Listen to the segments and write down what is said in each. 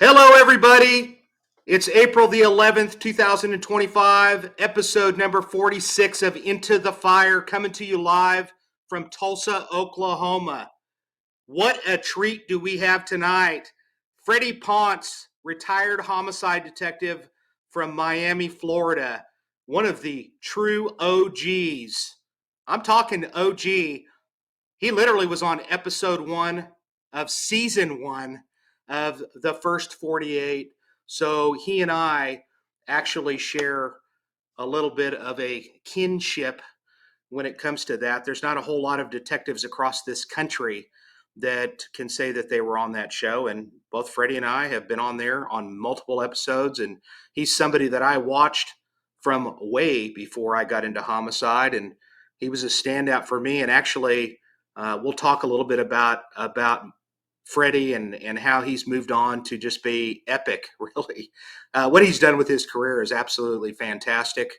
Hello, everybody. It's April the 11th, 2025, episode number 46 of Into the Fire, coming to you live from Tulsa, Oklahoma. What a treat do we have tonight. Freddy Pon, retired homicide detective from Miami, Florida, one of the true OGs. I'm talking OG. He literally was on episode one of season one of the first 48. So he and I actually share a little bit of a kinship when it comes to that. There's not a whole lot of detectives across this country that can say that they were on that show. And both Freddie and I have been on there on multiple episodes. And he's somebody that I watched from way before I got into homicide. And he was a standout for me. And actually, we'll talk a little bit about Freddie and how he's moved on to just be epic, really. What he's done with his career is absolutely fantastic.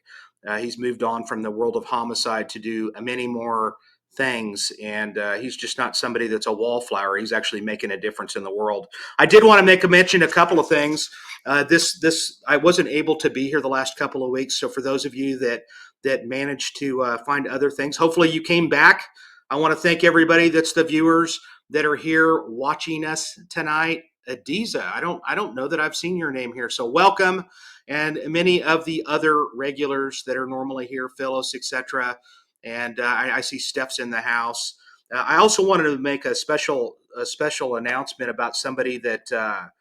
He's moved on from the world of homicide to do many more things, and he's just not somebody that's a wallflower. He's actually making a difference in the world. I did want to make a mention a couple of things. This I wasn't able to be here the last couple of weeks, so for those of you that managed to find other things, hopefully you came back. I want to thank everybody that's the viewers that are here watching us tonight. Adiza, I don't know that I've seen your name here, so welcome, and many of the other regulars that are normally here, Phyllis, etc. And I see Steph's in the house. I also wanted to make a special announcement about somebody that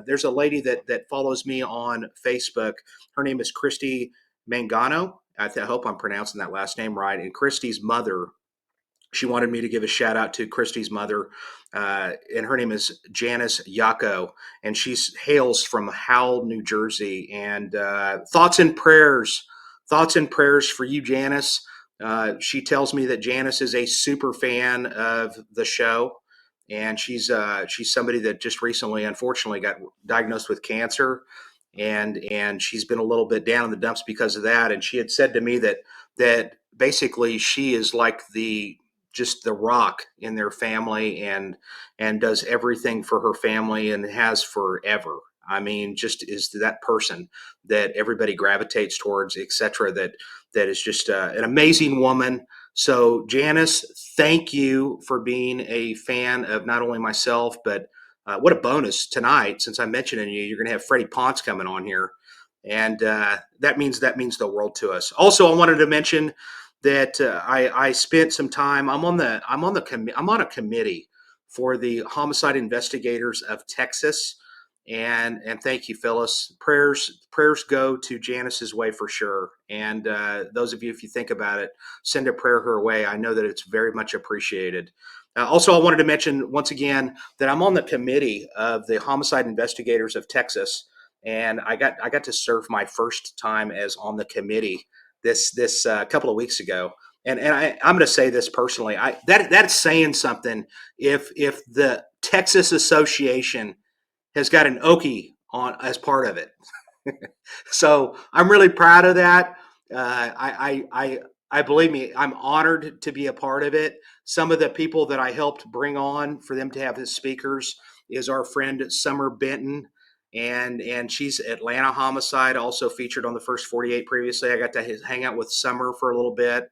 there's a lady that follows me on Facebook. Her name is Christy Mangano. I hope I'm pronouncing that last name right. And Christy's mother, she wanted me to give a shout out to Christy's mother, and her name is Janice Yako, and she hails from Howell, New Jersey. And thoughts and prayers for you, Janice. She tells me that Janice is a super fan of the show, and she's somebody that just recently, unfortunately, got diagnosed with cancer, and she's been a little bit down in the dumps because of that. And she had said to me that basically she is like the rock in their family, and does everything for her family and has forever. I mean, just is that person that everybody gravitates towards, etc. That is just an amazing woman. So Janice, thank you for being a fan of not only myself, but what a bonus tonight, since I'm mentioning you're going to have Freddy Pon coming on here, and that means the world to us. Also, I wanted to mention that I spent some time. I'm on a committee for the Homicide Investigators of Texas, and thank you, Phyllis. Prayers go to Janice's way for sure. And those of you, if you think about it, send a prayer her way. I know that it's very much appreciated. Also, I wanted to mention once again that I'm on the committee of the Homicide Investigators of Texas, and I got to serve my first time as on the committee this couple of weeks ago. I'm going to say this personally. That's saying something. If the Texas Association has got an Okie on as part of it, so I'm really proud of that. I believe me, I'm honored to be a part of it. Some of the people that I helped bring on for them to have as speakers is our friend Summer Benton, and she's Atlanta Homicide, also featured on the first 48 previously. I got to hang out with Summer for a little bit,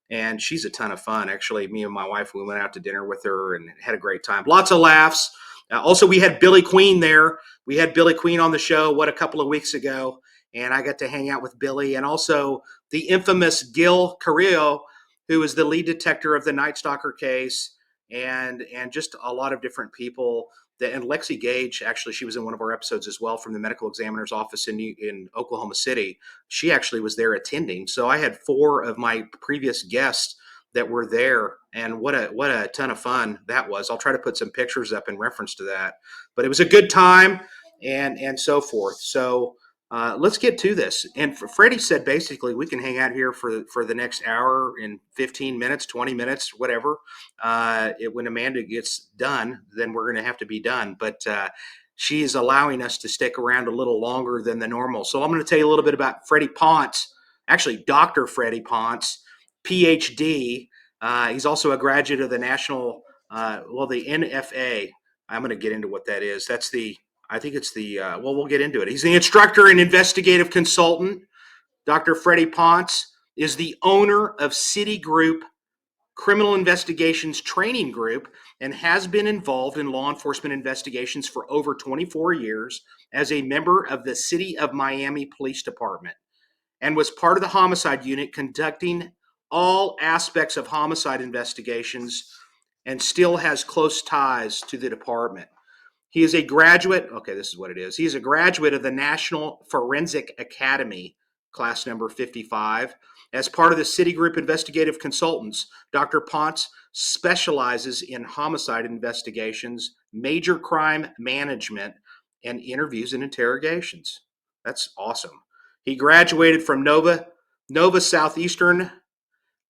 and she's a ton of fun. Actually, me and my wife, we went out to dinner with her and had a great time. Lots of laughs. Also, we had Billy Queen there. We had Billy Queen on the show, a couple of weeks ago, and I got to hang out with Billy, and also the infamous Gil Carrillo, who is the lead detective of the Night Stalker case, and just a lot of different people. And Lexi Gage, actually, she was in one of our episodes as well, from the medical examiner's office in Oklahoma City. She actually was there attending. So I had four of my previous guests that were there, and what a ton of fun that was. I'll try to put some pictures up in reference to that, but it was a good time, and so forth. So let's get to this. And Freddie said basically we can hang out here for the next hour and 15 minutes, 20 minutes, whatever. When Amanda gets done, then we're going to have to be done. But she's allowing us to stick around a little longer than the normal. So I'm going to tell you a little bit about Freddy Pon, actually Dr. Freddy Pon, PhD. He's also a graduate of the the NFA. I'm going to get into what that is. That's the I think it's the, well, we'll get into it. He's the instructor and investigative consultant. Dr. Freddy Ponce is the owner of Citigroup Criminal Investigations Training Group and has been involved in law enforcement investigations for over 24 years as a member of the City of Miami Police Department and was part of the homicide unit conducting all aspects of homicide investigations and still has close ties to the department. He is a graduate. Okay, this is what it is. He is a graduate of the National Forensic Academy, class number 55. As part of the Citigroup Investigative Consultants, Dr. Ponce specializes in homicide investigations, major crime management, and interviews and interrogations. That's awesome. He graduated from Nova Southeastern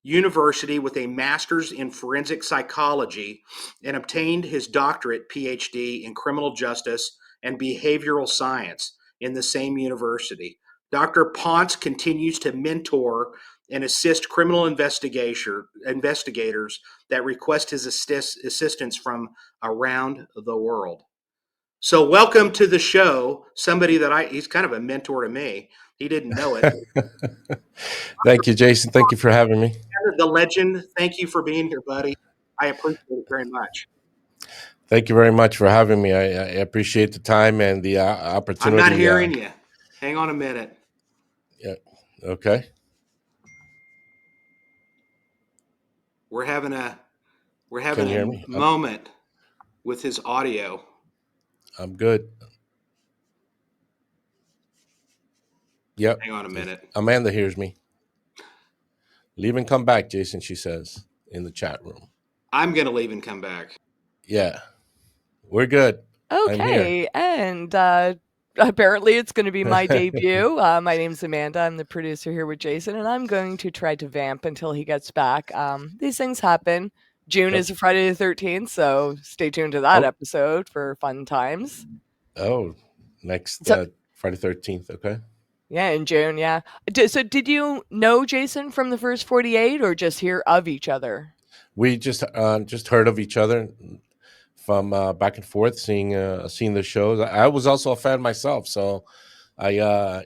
University with a master's in forensic psychology and obtained his doctorate PhD in criminal justice and behavioral science in the same university. Dr. Ponce continues to mentor and assist criminal investigators that request his assistance from around the world. So, welcome to the show. Somebody that he's kind of a mentor to me. He didn't know it. Thank you, Jason. Thank you for having me. The legend, thank you for being here, buddy. I appreciate it very much. Thank you very much for having me. I appreciate the time and the I'm not opportunity. hearing you. Hang on a minute. Yeah. Okay. We're having a Can you hear me? moment with his audio. I'm good. Yep. Hang on a minute. Amanda hears me. Leave and come back, Jason, she says in the chat room. I'm going to leave and come back. Yeah. We're good. I'm here. Okay, and apparently it's going to be my debut. My name's Amanda. I'm the producer here with Jason, and I'm going to try to vamp until he gets back. These things happen. June Yep. is a Friday the 13th, so stay tuned to that episode for fun times. Oh, next Friday 13th. Okay. Yeah, in June, yeah. So did you know Jason from the first 48 or just hear of each other? We just heard of each other from back and forth, seeing the shows. I was also a fan myself, so I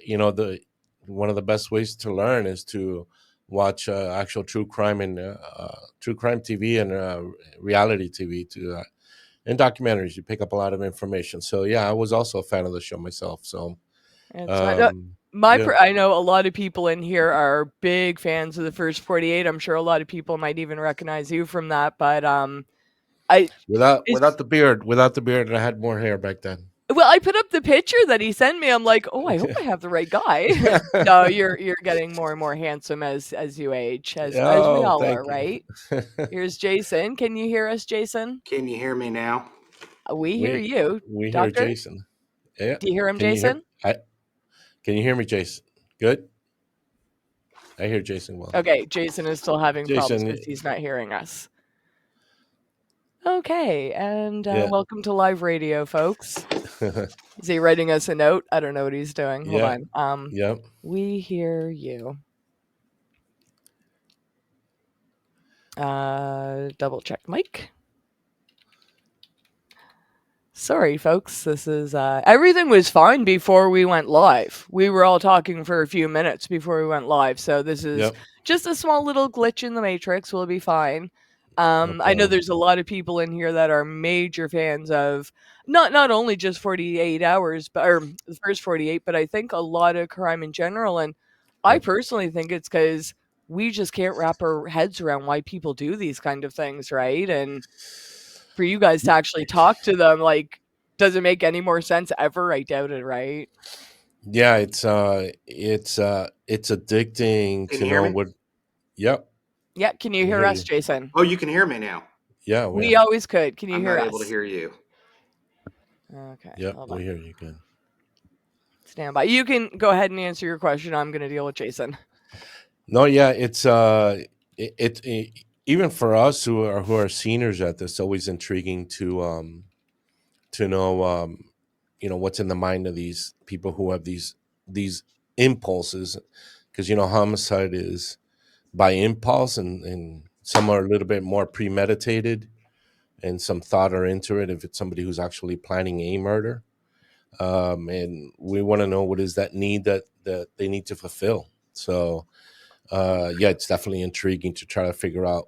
one of the best ways to learn is to watch actual true crime and true crime TV and reality TV and documentaries. You pick up a lot of information. So yeah, I was also a fan of the show myself. So I know a lot of people in here are big fans of the first 48. I'm sure a lot of people might even recognize you from that, but without the beard, I had more hair back then. Well, I put up the picture that he sent me. I'm like, oh, I hope I have the right guy. No, you're getting more and more handsome as you age, as we all are, right? Here's Jason. Can you hear us, Jason? Can you hear me now? We hear you. We Doctor? hear Jason. Yeah. Do you hear him, Jason? Can you hear me, Jason? Good. I hear Jason well. Okay, Jason is still having problems because he's not hearing us. Okay, and welcome to live radio, folks. Is he writing us a note? I don't know what he's doing. Hold on. Yep. We hear you. Double check mic. Sorry, folks. This is everything was fine before we went live. We were all talking for a few minutes before we went live, so this is just a small little glitch in the matrix. We'll be fine. I know there's a lot of people in here that are major fans of not only just 48 hours, or the first 48, but I think a lot of crime in general. And I personally think it's because we just can't wrap our heads around why people do these kind of things, right? And for you guys to actually talk to them, like, does it make any more sense ever? I doubt it, right? Yeah, it's addicting to know what. Yep. Yeah, can you hear us, Jason? Oh, you can hear me now. Yeah, we always could. Can you hear us? I'm not able to hear you. Okay. Yep, we hear you good. Stand by. You can go ahead and answer your question. I'm going to deal with Jason. No, yeah, it's even for us who are seniors at this, always intriguing to know what's in the mind of these people who have these impulses, because homicide is by impulse, and some are a little bit more premeditated and some thought are into it if it's somebody who's actually planning a murder. and we want to know what is that need that they need to fulfill. So yeah, it's definitely intriguing to try to figure out,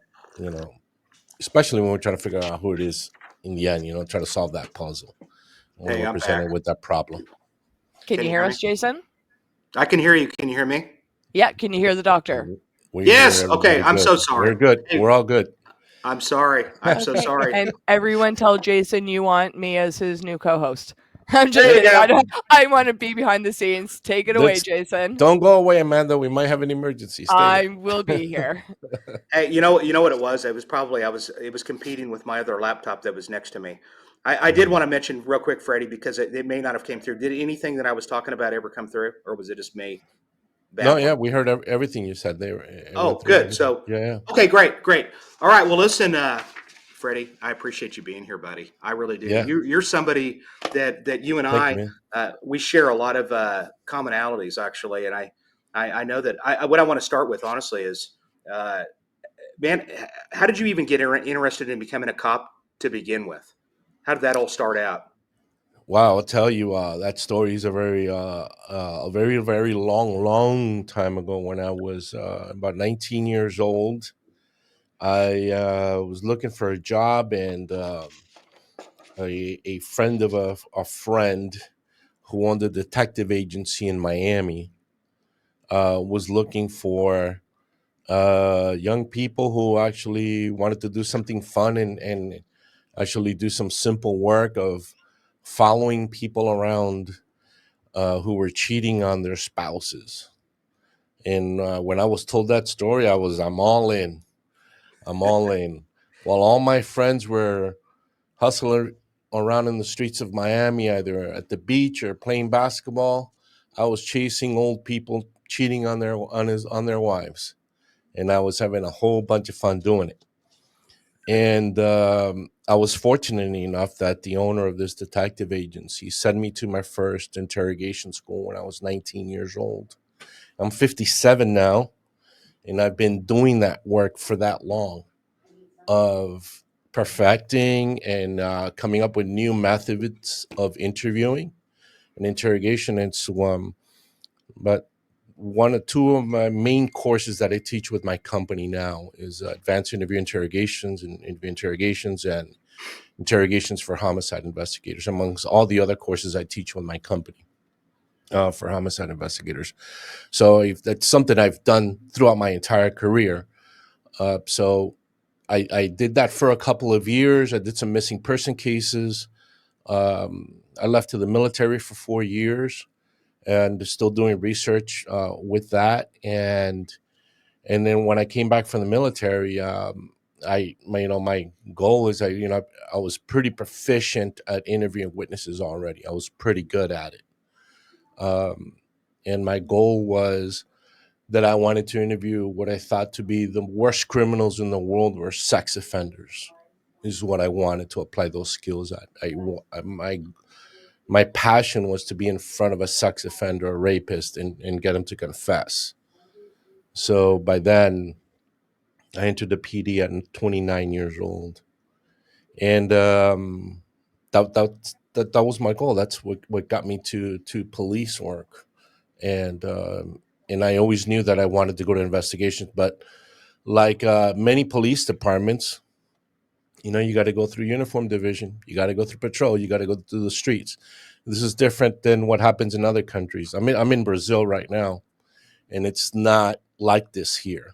especially when we're trying to figure out who it is in the end, try to solve that puzzle when Hey, we're I'm back. presented with that problem. Can Can you you hear hear me? us, Jason? I can hear you. Can you hear me? Yeah. Can you hear the doctor? We hear Yes. Okay. everybody I'm good. so sorry. We're good. Hey, We're all good. I'm sorry. I'm so Okay. sorry. And everyone tell Jason you want me as his new co-host. I'm just There you kidding. go. I want to be behind the scenes. Take it away, Let's Jason. Don't go away, Amanda. We might have an emergency. Stay I there. will be here. Hey, you know what it was? It was probably it was competing with my other laptop that was next to me. I did Mm. want to mention real quick, Freddie, because it may not have came through. Did anything that I was talking about ever come through, or was it just me No, yeah, babbling? we heard everything you said. It went Oh, through good. everything. So, Yeah, yeah. okay, great, great. All right. Well, listen, Freddie, I appreciate you being here, buddy. I really do. Yeah. You're somebody that you and Thank you, I man. we share a lot of commonalities, actually. And I know that what I want to start with, honestly, is uh, man, how did you even get interested in becoming a cop to begin with? How did that all start out? Wow, I'll tell you, that story is a very, very long time ago when I was about 19 years old. I was looking for a job, and a friend of a friend who owned a detective agency in Miami was looking for young people who actually wanted to do something fun and actually do some simple work of following people around who were cheating on their spouses. And when I was told that story, I'm all in. I'm all in. While all my friends were hustling around in the streets of Miami, either at the beach or playing basketball, I was chasing old people cheating on their wives, and I was having a whole bunch of fun doing it. And I was fortunate enough that the owner of this detective agency sent me to my first interrogation school when I was 19 years old. I'm 57 now, and I've been doing that work for that long of perfecting and coming up with new methods of interviewing and interrogation. But one or two of my main courses that I teach with my company now is advanced interview interrogations and interview interrogations and interrogations for homicide investigators, amongst all the other courses I teach with my company for homicide investigators. So that's something I've done throughout my entire career. So I did that for a couple of years. I did some missing person cases. I left to the military for 4 years and still doing research with that. And then when I came back from the military, my goal is I was pretty proficient at interviewing witnesses already. I was pretty good at it, and my goal was that I wanted to interview what I thought to be the worst criminals in the world were sex offenders. Is what I wanted to apply those skills at. My passion was to be in front of a sex offender, a rapist, and get him to confess. So by then, I entered the PD at 29 years old, and that was my goal. That's what got me to police work, and I always knew that I wanted to go to investigations. But like many police departments, you got to go through uniform division, you got to go through patrol, you got to go through the streets. This is different than what happens in other countries. I'm in Brazil right now, and it's not like this here.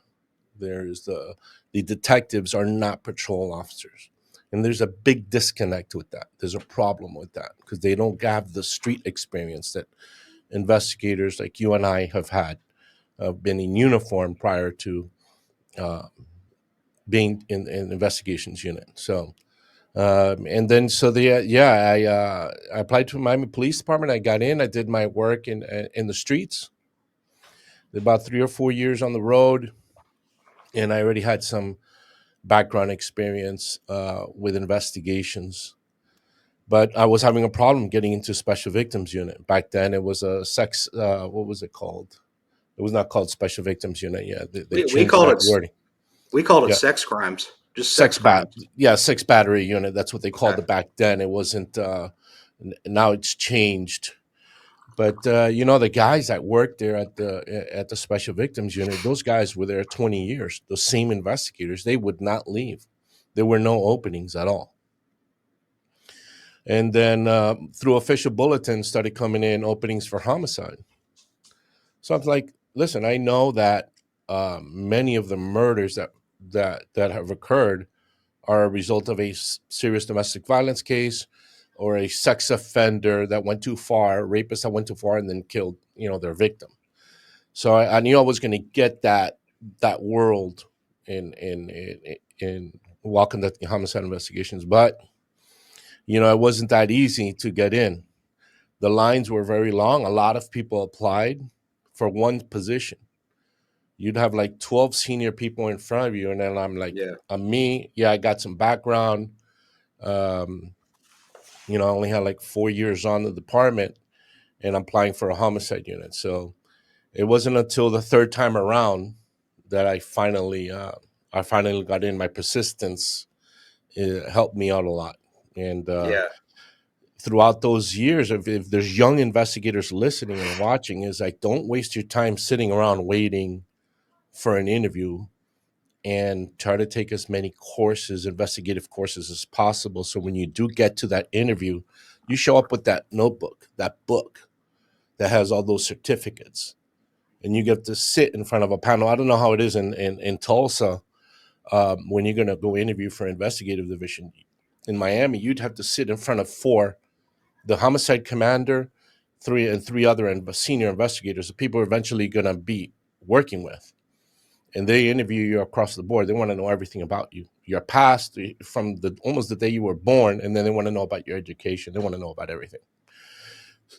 There's the detectives are not patrol officers, and there's a big disconnect with that. There's a problem with that because they don't have the street experience that investigators like you and I have had, been in uniform prior to uh, being in an investigations unit. So and then so the yeah I applied to Miami Police Department. I got in. I did my work in the streets. Did about 3 or 4 years on the road, and I already had some background experience with investigations. But I was having a problem getting into Special Victims Unit. Back then, it was a sex. What was it called? It was not called Special Victims Unit. Yeah, they We changed called that it wording. we called it Yeah, sex crimes, just sex crimes. sex battery unit. That's what they called Okay. it back then. It wasn't. Now it's changed. But the guys that worked there at the Special Victims Unit, those guys were there 20 years. Those same investigators, they would not leave. There were no openings at all. And then through official bulletins started coming in openings for homicide. So I was like, listen, I know that many of the murders that have occurred are a result of a serious domestic violence case or a sex offender that went too far, rapist that went too far and then killed, their victim. So I knew I was going to get that world in while conducting homicide investigations, but it wasn't that easy to get in. The lines were very long. A lot of people applied for one position. You'd have like 12 senior people in front of you, and then I'm like, I'm me. Yeah, I got some background. I only had like 4 years on the department, and I'm applying for a homicide unit. So it wasn't until the third time around that I finally got in. My persistence helped me out a lot, and throughout those years, if there's young investigators listening and watching, is like, don't waste your time sitting around waiting for an interview, and try to take as many courses, investigative courses as possible. So when you do get to that interview, you show up with that notebook, that book that has all those certificates, and you get to sit in front of a panel. I don't know how it is in Tulsa when you're going to go interview for investigative division. In Miami, you'd have to sit in front of the homicide commander, three other senior investigators, the people are eventually going to be working with. And they interview you across the board. They want to know everything about you, your past, from almost the day you were born, and then they want to know about your education. They want to know about everything.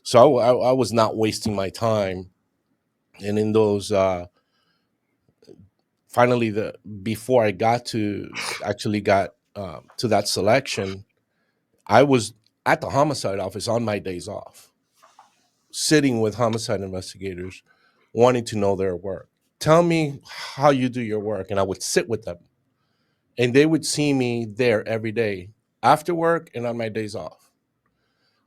So I was not wasting my time. And in those, finally, before I got to that selection, I was at the homicide office on my days off, sitting with homicide investigators, wanting to know their work. Tell me how you do your work, and I would sit with them. And they would see me there every day, after work and on my days off.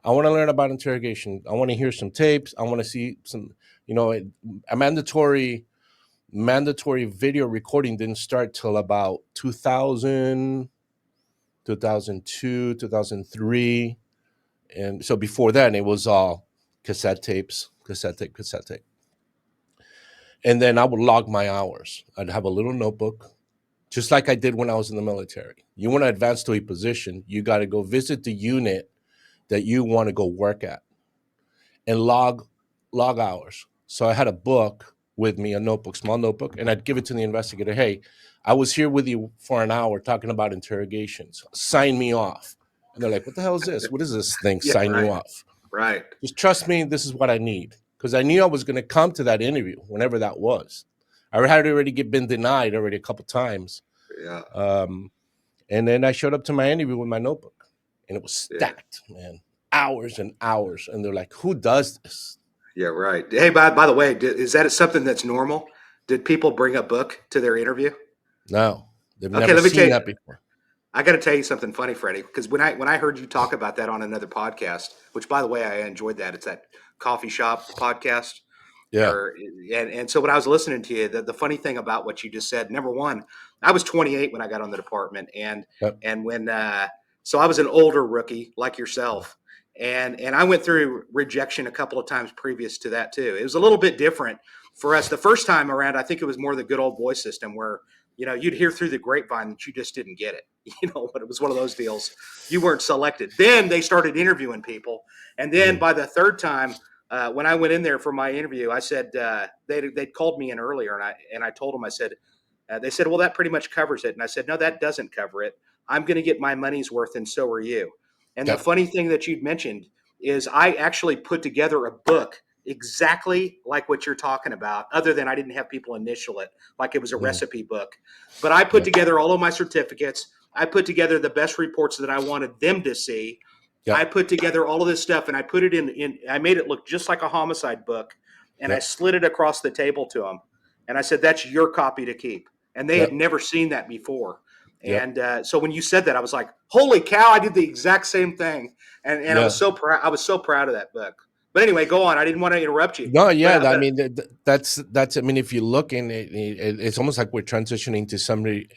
I want to learn about interrogation. I want to hear some tapes. I want to see some, a mandatory video recording didn't start till about 2000, 2002, 2003. And so before then, it was all cassette tapes, cassette tape, cassette tape. And then I would log my hours. I'd have a little notebook, just like I did when I was in the military. You want to advance to a position, you got to go visit the unit that you want to go work at and log hours. So I had a book with me, a notebook, small notebook, and I'd give it to the investigator. Hey, I was here with you for an hour talking about interrogations. Sign me off. And they're like, what the hell is this? What is this thing? Sign you off. Right. Just trust me. This is what I need. Because I knew I was going to come to that interview, whenever that was. I had already been denied already a couple times. Yeah. And then I showed up to my interview with my notebook, and it was stacked, man, hours and hours. And they're like, who does this? Yeah, right. Hey, by the way, is that something that's normal? Did people bring a book to their interview? No, they've never seen that before. I got to tell you something funny, Freddie, because when I heard you talk about that on another podcast, which, by the way, I enjoyed that. It's that coffee shop podcast. Yeah. And so when I was listening to you, the funny thing about what you just said, number one, I was 28 when I got on the department, and when so I was an older rookie like yourself, and I went through rejection a couple of times previous to that too. It was a little bit different for us the first time around. I think it was more the good old boy system where you'd hear through the grapevine that you just didn't get it. But it was one of those deals. You weren't selected. Then they started interviewing people, and then by the third time. When I went in there for my interview, I said they'd called me in earlier, and I told them, I said, they said, well, that pretty much covers it. And I said, no, that doesn't cover it. I'm going to get my money's worth, and so are you. And the funny thing that you'd mentioned is I actually put together a book exactly like what you're talking about, other than I didn't have people initial it like it was a recipe book. But I put together all of my certificates. I put together the best reports that I wanted them to see. Yep. I put together all of this stuff, and I put it in I made it look just like a homicide book, and I slid it across the table to them. And I said, that's your copy to keep. And they had never seen that before. Yep. And so when you said that, I was like, "Holy cow!" I did the exact same thing, and I Yeah. was so proud. I was so proud of that book. But anyway, go on. I didn't want to interrupt you, No, but yeah. I but mean, that's. I mean, if you look in it's almost like we're transitioning to somebody.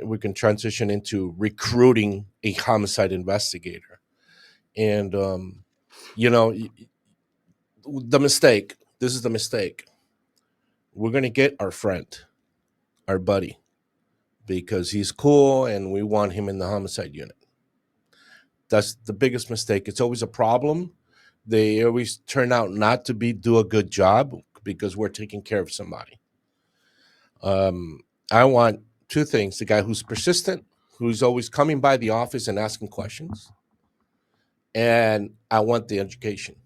We can transition into recruiting a homicide investigator, and you know, the mistake. This is the mistake. We're gonna get our friend, our buddy, because he's cool, and we want him in the homicide unit. That's the biggest mistake. It's always a problem. They always turn out not to do a good job because we're taking care of somebody. Um, I want two things: the guy who's persistent, who's always coming by the office and asking questions, and I want the education.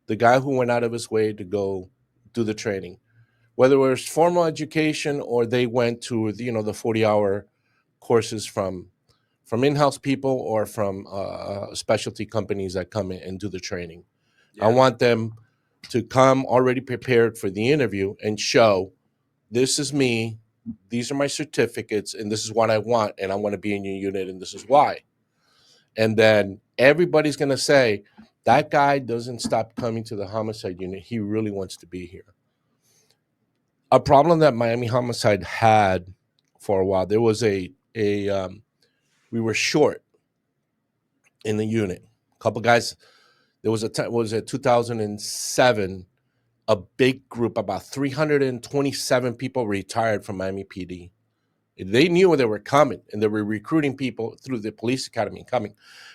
The guy who went out of his way to go do the training, whether it was formal education or they went to the 40-hour courses from in-house people or from specialty companies that come in and do the training. I yeah, want them to come already prepared for the interview and show, this is me, these are my certificates, and this is what I want, and I want to be in your unit, and this is why. And then everybody's going to say, that guy doesn't stop coming to the homicide unit. He really wants to be here. A problem that Miami Homicide had for a while, there was we were short in the unit. A couple guys. There was was it 2007? A big group, about 327 people, retired from Miami PD. They knew they were coming, and they were recruiting people through the police academy coming.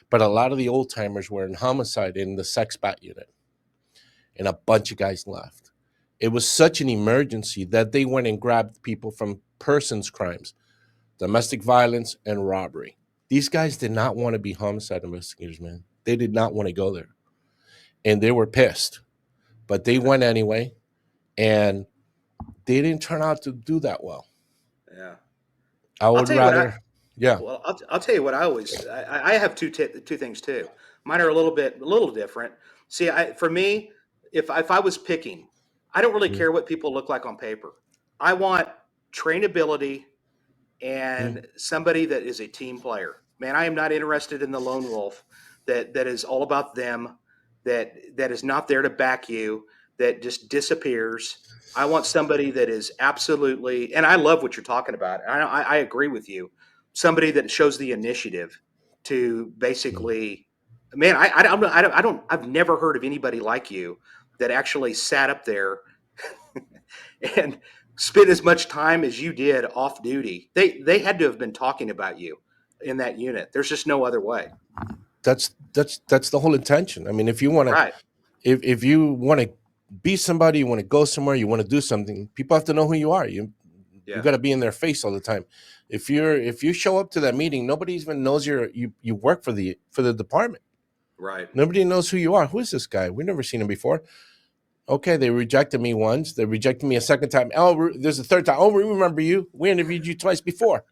But a lot of the old timers were in homicide in the sex bat unit, and a bunch of guys left. It was such an emergency that they went and grabbed people from persons crimes, domestic violence, and robbery. These guys did not want to be homicide investigators, man. They did not want to go there. And they were pissed, but they went anyway, and they didn't turn out to do that well. yeah. I I'll would tell you what I rather, yeah. Well, I'll tell you what I have two things too. Mine are a little different. See, for me, if I was picking, I don't really Mm, care what people look like on paper. I want trainability mm. and somebody that is a team player. Man, I am not interested in the lone wolf that is all about them, that is not there to back you, that just disappears. I want somebody that is absolutely, and I love what you're talking about. I agree with you. Somebody that shows the initiative to Mm. basically, man, I've never heard of anybody like you that actually sat up there and spend as much time as you did off duty. They had to have been talking about you in that unit. There's just no other way. That's the whole intention. I mean, Right. if you want to be somebody, you want to go somewhere, you want to do something, people have to know who you are. You Yeah. got to be in their face all the time. If you show up to that meeting, nobody even knows you work for the department. Right. Nobody knows who you are. Who is this guy? We've never seen him before. Okay, they rejected me once. They rejected me a second time. Oh, there's a third time. Oh, we remember you. We interviewed you twice before.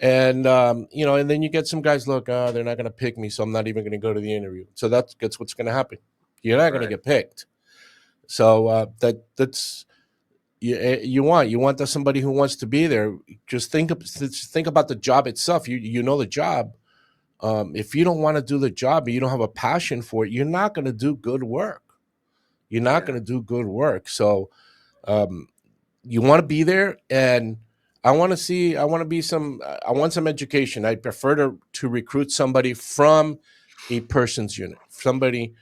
And and then you get some guys, look, they're not going to pick me, so I'm not even going to go to the interview. So that's what's going to happen. You're not going to Right. get picked. So that's you want somebody who wants to be there. Just think about the job itself. You know the job. If you don't want to do the job and you don't have a passion for it, you're not going to do good work. You're not Yeah. going to do good work. So um, you want to be there, and I want some education. I prefer to recruit somebody from a persons unit, somebody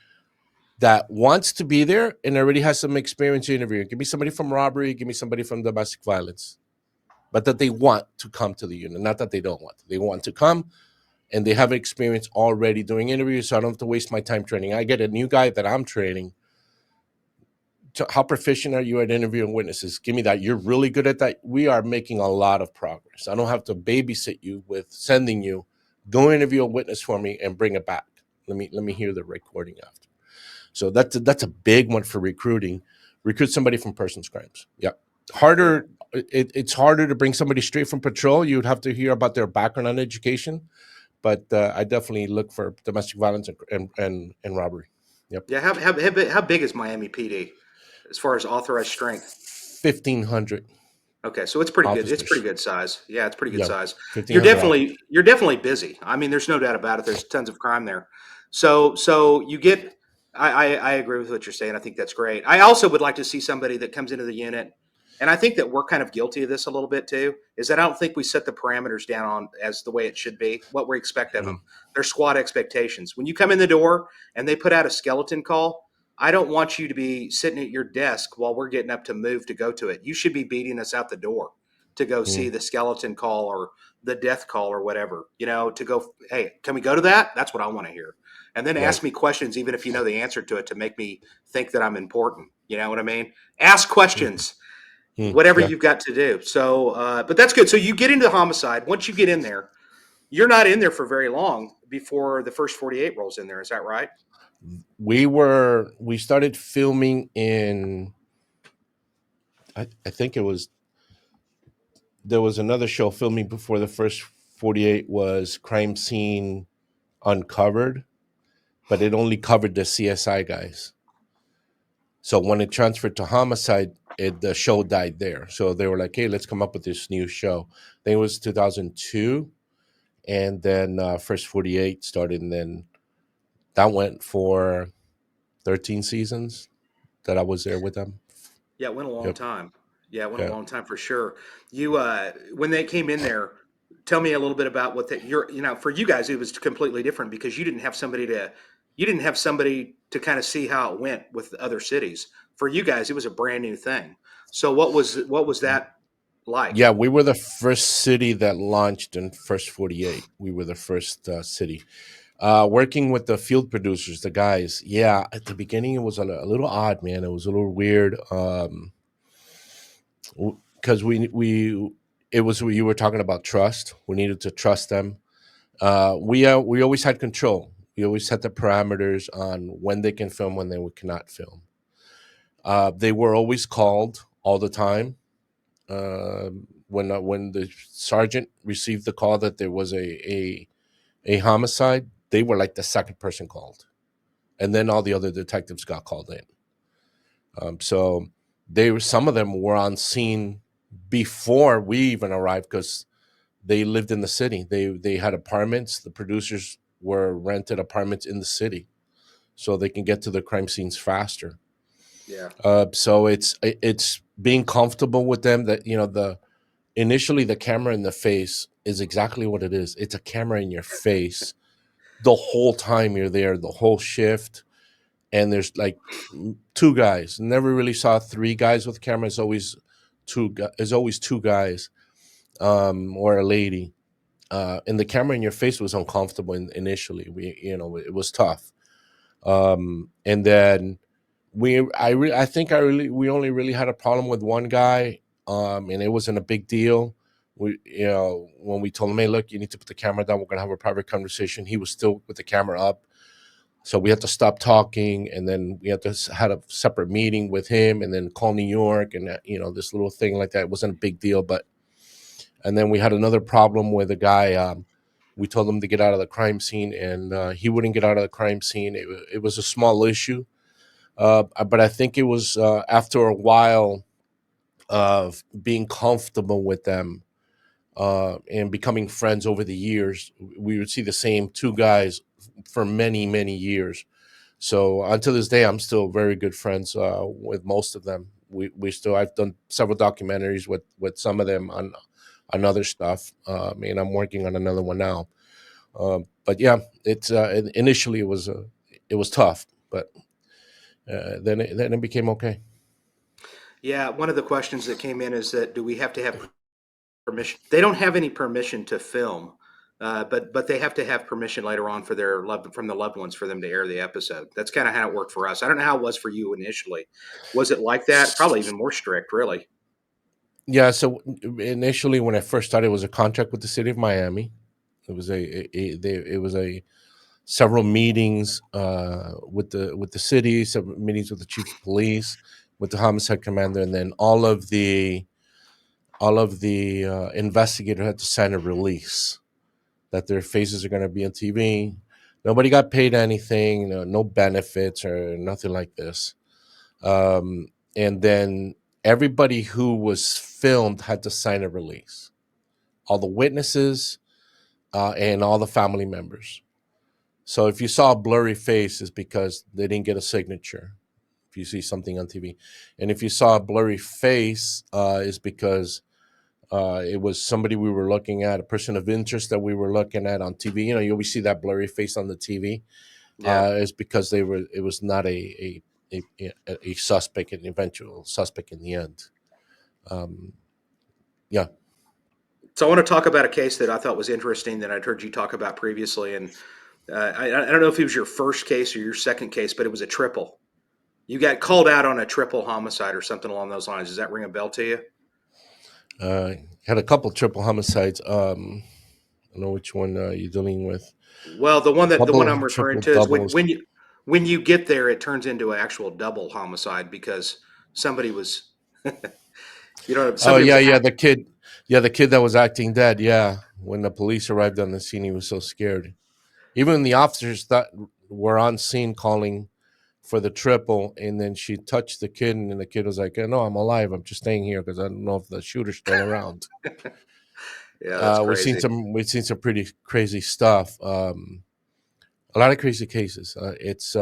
that wants to be there and already has some experience interviewing. Give me somebody from robbery, give me somebody from domestic violence, but that they want to come to the unit, not that they don't want to. They want to come, and they have experience already doing interviews, so I don't have to waste my time training. I get a new guy that I'm training. How proficient are you at interviewing witnesses? Give me that. You're really good at that. We are making a lot of progress. I don't have to babysit you with sending you, go interview a witness for me and bring it back. Let me hear the recording after. So that's a big one for recruiting. Recruit somebody from persons crimes. Yeah. Yeah. It's harder to bring somebody straight from patrol. You'd have to hear about their background on education, but I definitely look for domestic violence and robbery. Yep. Yeah. How big is Miami PD as far as authorized strength? 1,500. Okay, so it's pretty good. It's pretty officers. good size. Yeah, it's pretty good Yeah, size. 1,500 officers. You're definitely busy. I mean, there's no doubt about it. There's tons of crime there. So you get. I agree with what you're saying. I think that's great. I also would like to see somebody that comes into the unit, and I think that we're kind of guilty of this a little bit too. Is that I don't think we set the parameters down on as the way it should be. What we expect of them. Mm, Their squad expectations. When you come in the door and they put out a skeleton call, I don't want you to be sitting at your desk while we're getting up to move to go to it. You should be beating us out the door to go see mm, the skeleton call or the death call or whatever, to go, hey, can we go to that? That's what I want to hear. And then right. ask me questions, even if you know the answer to it, to make me think that I'm important. You know what I mean? Ask Mm, questions, whatever yeah. you've got to do. So, but that's good. So you get into homicide. Once you get in there, you're not in there for very long before the first 48 rolls in there. Is that right? We started filming in, I think it was, there was another show filming before the first 48 was Crime Scene Uncovered, but it only covered the CSI guys. So when it transferred to Homicide, the show died there. So they were like, hey, let's come up with this new show. I think it was 2002. And then first 48 started, and then that went for 13 seasons that I was there with them. Yeah, it went a long Yep. time. Yeah, it went a Yeah. long time for sure. You when they came in there, tell me a little bit about what that you're for you guys it was completely different because you didn't have somebody to kind of see how it went with the other cities. For you guys, it was a brand new thing. So what was that like? Yeah, we were the first city that launched in first 48. We were the first city. Working with the field producers, the guys. Yeah, at the beginning it was a little odd, man. It was a little weird. Because we it was, you were talking about trust. We needed to trust them. We always had control. We always set the parameters on when they can film, when they cannot film. They were always called all the time. When the sergeant received the call that there was a homicide, they were like the second person called, and then all the other detectives got called in. So they were, some of them were on scene before we even arrived because they lived in the city. They had apartments. The producers were rented apartments in the city, so they can get to the crime scenes faster. Yeah. So it's being comfortable with them. That the initially the camera in the face is exactly what it is. It's a camera in your face the whole time you're there, the whole shift. And there's like two guys. Never really saw three guys with cameras. Always There's always two guys, or a lady. And the camera in your face was uncomfortable initially. It was tough. And then I think we only really had a problem with one guy, and it wasn't a big deal. When we told him, hey, look, you need to put the camera down. We're gonna have a private conversation. He was still with the camera up, so we had to stop talking, and then we had to had a separate meeting with him, and then call New York, and this little thing like that. It wasn't a big deal, but and then we had another problem with a guy. We told him to get out of the crime scene, and he wouldn't get out of the crime scene. It was a small issue, but I think it was after a while of being comfortable with them and becoming friends over the years. We would see the same two guys for many, many years. So until this day, I'm still very good friends with most of them. I've done several documentaries with some of them on other stuff, and I'm working on another one now. But yeah, initially it was tough, but then it became okay. Yeah, one of the questions that came in is that do we have to have permission? They don't have any permission to film, but they have to have permission later on for their loved from the loved ones for them to air the episode. That's kind of how it worked for us. I don't know how it was for you initially. Was it like that? Probably even more strict, really. Yeah, so initially when I first started, it was a contract with the city of Miami. It was it was a several meetings with the city, several meetings with the chief of police, with the homicide commander, and then all of the investigator had to sign a release that their faces are going to be on TV. Nobody got paid anything, no benefits or nothing like this. And then everybody who was filmed had to sign a release. All the witnesses and all the family members. So if you saw a blurry face, it's because they didn't get a signature. If you see something on TV, and if you saw a blurry face, is because it was somebody we were looking at, a person of interest that we were looking at on TV. You know, you always see that blurry face on the TV. Yeah. Is because they were. It was not a suspect, an eventual suspect in the end. Um, yeah. So I want to talk about a case that I thought was interesting that I'd heard you talk about previously, and I don't know if it was your first case or your second case, but it was a triple. You got called out on a triple homicide or something along those lines. Does that ring a bell to you? Had a couple triple homicides. I don't know which one you're dealing with. Well, the one I'm referring Triple to is doubles. when you get there, it turns into an actual double homicide because somebody was, Oh somebody was yeah, yeah. The kid that was acting dead. Yeah, when the police arrived on the scene, he was so scared. Even the officers that were on scene calling for the triple, and then she touched the kid, and the kid was like, "No, I'm alive. I'm just staying here because I don't know if the shooter's still around." Yeah, that's crazy. We've seen some pretty crazy stuff. A lot of crazy cases. It's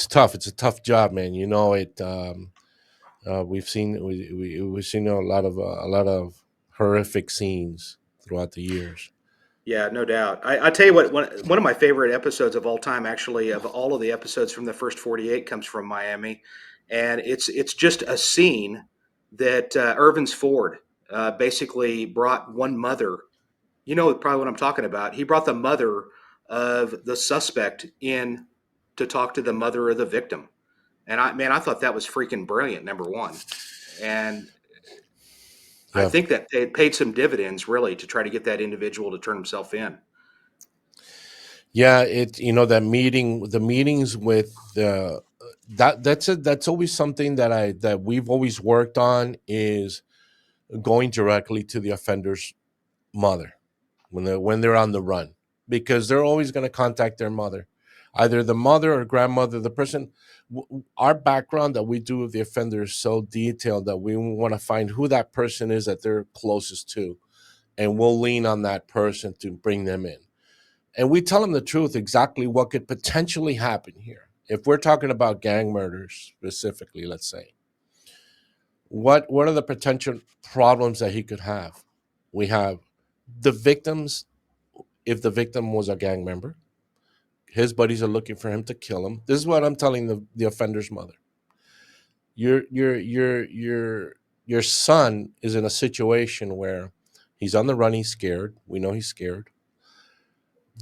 tough. It's a tough job, man. You know it. We've seen a lot of horrific scenes throughout the years. Yeah, no doubt. I tell you what, one of my favorite episodes of all time, actually, of all of the episodes from the first 48, comes from Miami, and it's just a scene that Irvin's Ford basically brought one mother. You know probably what I'm talking about. He brought the mother of the suspect in to talk to the mother of the victim, and I thought that was freaking brilliant. Number one, and I Yeah, think that it paid some dividends really to try to get that individual to turn himself in. yeah. That meeting, the meetings with the that's always something that we've always worked on is going directly to the offender's mother when they're on the run, because they're always going to contact their mother, either the mother or grandmother, the person. Our background that we do with the offender is so detailed that we want to find who that person is that they're closest to, and we'll lean on that person to bring them in, and we tell them the truth, exactly what could potentially happen here. If we're talking about gang murders specifically, let's say, what are the potential problems that he could have? We have the victims. If the victim was a gang member, his buddies are looking for him to kill him. This is what I'm telling the offender's mother. Your son is in a situation where he's on the run, he's scared. We know he's scared.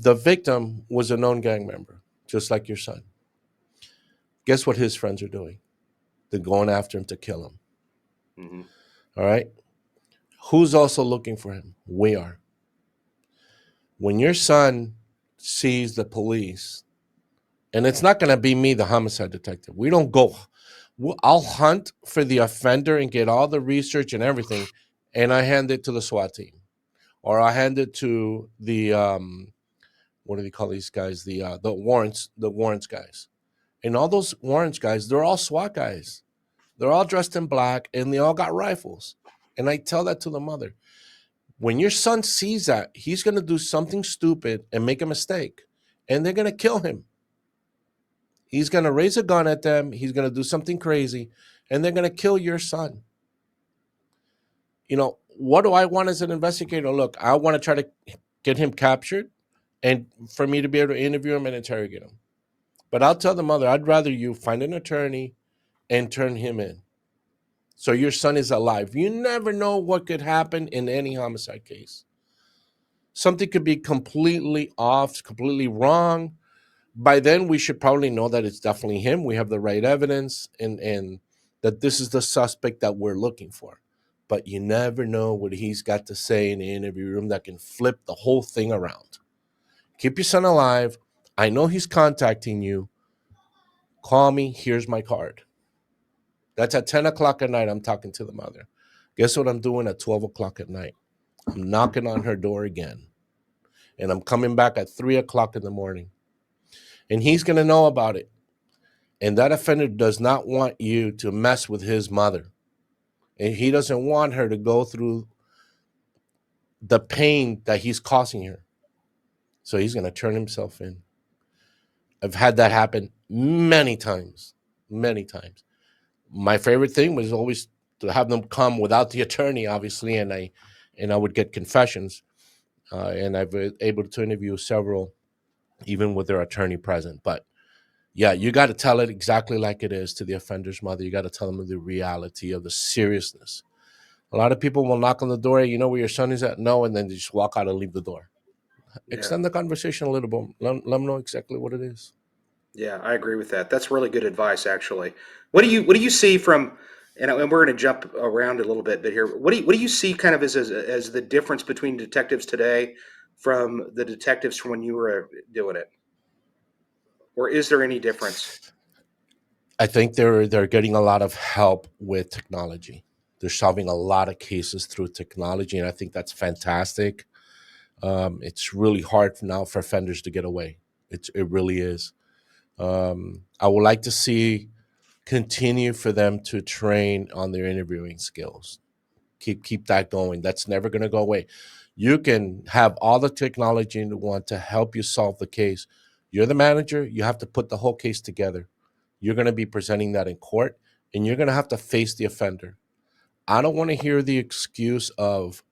The victim was a known gang member, just like your son. Guess what his friends are doing? They're going after him to kill him. Hmm. All right. Who's also looking for him? We are. When your son sees the police, and it's not going to be me, the homicide detective. We don't go. I'll hunt for the offender and get all the research and everything, and I hand it to the SWAT team, or I hand it to the what do they call these guys? The warrants guys, and all those warrants guys. They're all SWAT guys. They're all dressed in black, and they all got rifles. And I tell that to the mother. When your son sees that, he's going to do something stupid and make a mistake, and they're going to kill him. He's going to raise a gun at them. He's going to do something crazy, and they're going to kill your son. What do I want as an investigator? Look, I want to try to get him captured and for me to be able to interview him and interrogate him. But I'll tell the mother, I'd rather you find an attorney and turn him in. So your son is alive. You never know what could happen in any homicide case. Something could be completely off, completely wrong. By then we should probably know that it's definitely him. We have the right evidence, and that this is the suspect that we're looking for. But you never know what he's got to say in the interview room that can flip the whole thing around. Keep your son alive. I know he's contacting you. Call me. Here's my card. That's at 10 o'clock at night. I'm talking to the mother. Guess what I'm doing at 12 o'clock at night? I'm knocking on her door again. And I'm coming back at 3 o'clock in the morning. And he's going to know about it. And that offender does not want you to mess with his mother. And he doesn't want her to go through the pain that he's causing her. So he's going to turn himself in. I've had that happen many times, many times. My favorite thing was always to have them come without the attorney, obviously, and I would get confessions, and I've been able to interview several, even with their attorney present. But yeah, you got to tell it exactly like it is to the offender's mother. You got to tell them the reality of the seriousness. A lot of people will knock on the door. You know where your son is at? No, and then they just walk out and leave the door. Yeah. Extend the conversation a little bit. Let them know exactly what it is. Yeah, I agree with that. That's really good advice, actually. What do you see from, and we're going to jump around a little bit, but here, what do you see kind of as the difference between detectives today from the detectives from when you were doing it, or is there any difference? I think they're getting a lot of help with technology. They're solving a lot of cases through technology, and I think that's fantastic. It's really hard now for offenders to get away. It really is. I would like to see continue for them to train on their interviewing skills. Keep that going. That's never going to go away. You can have all the technology you want to help you solve the case. You're the manager. You have to put the whole case together. You're going to be presenting that in court, and you're going to have to face the offender. I don't want to hear the excuse of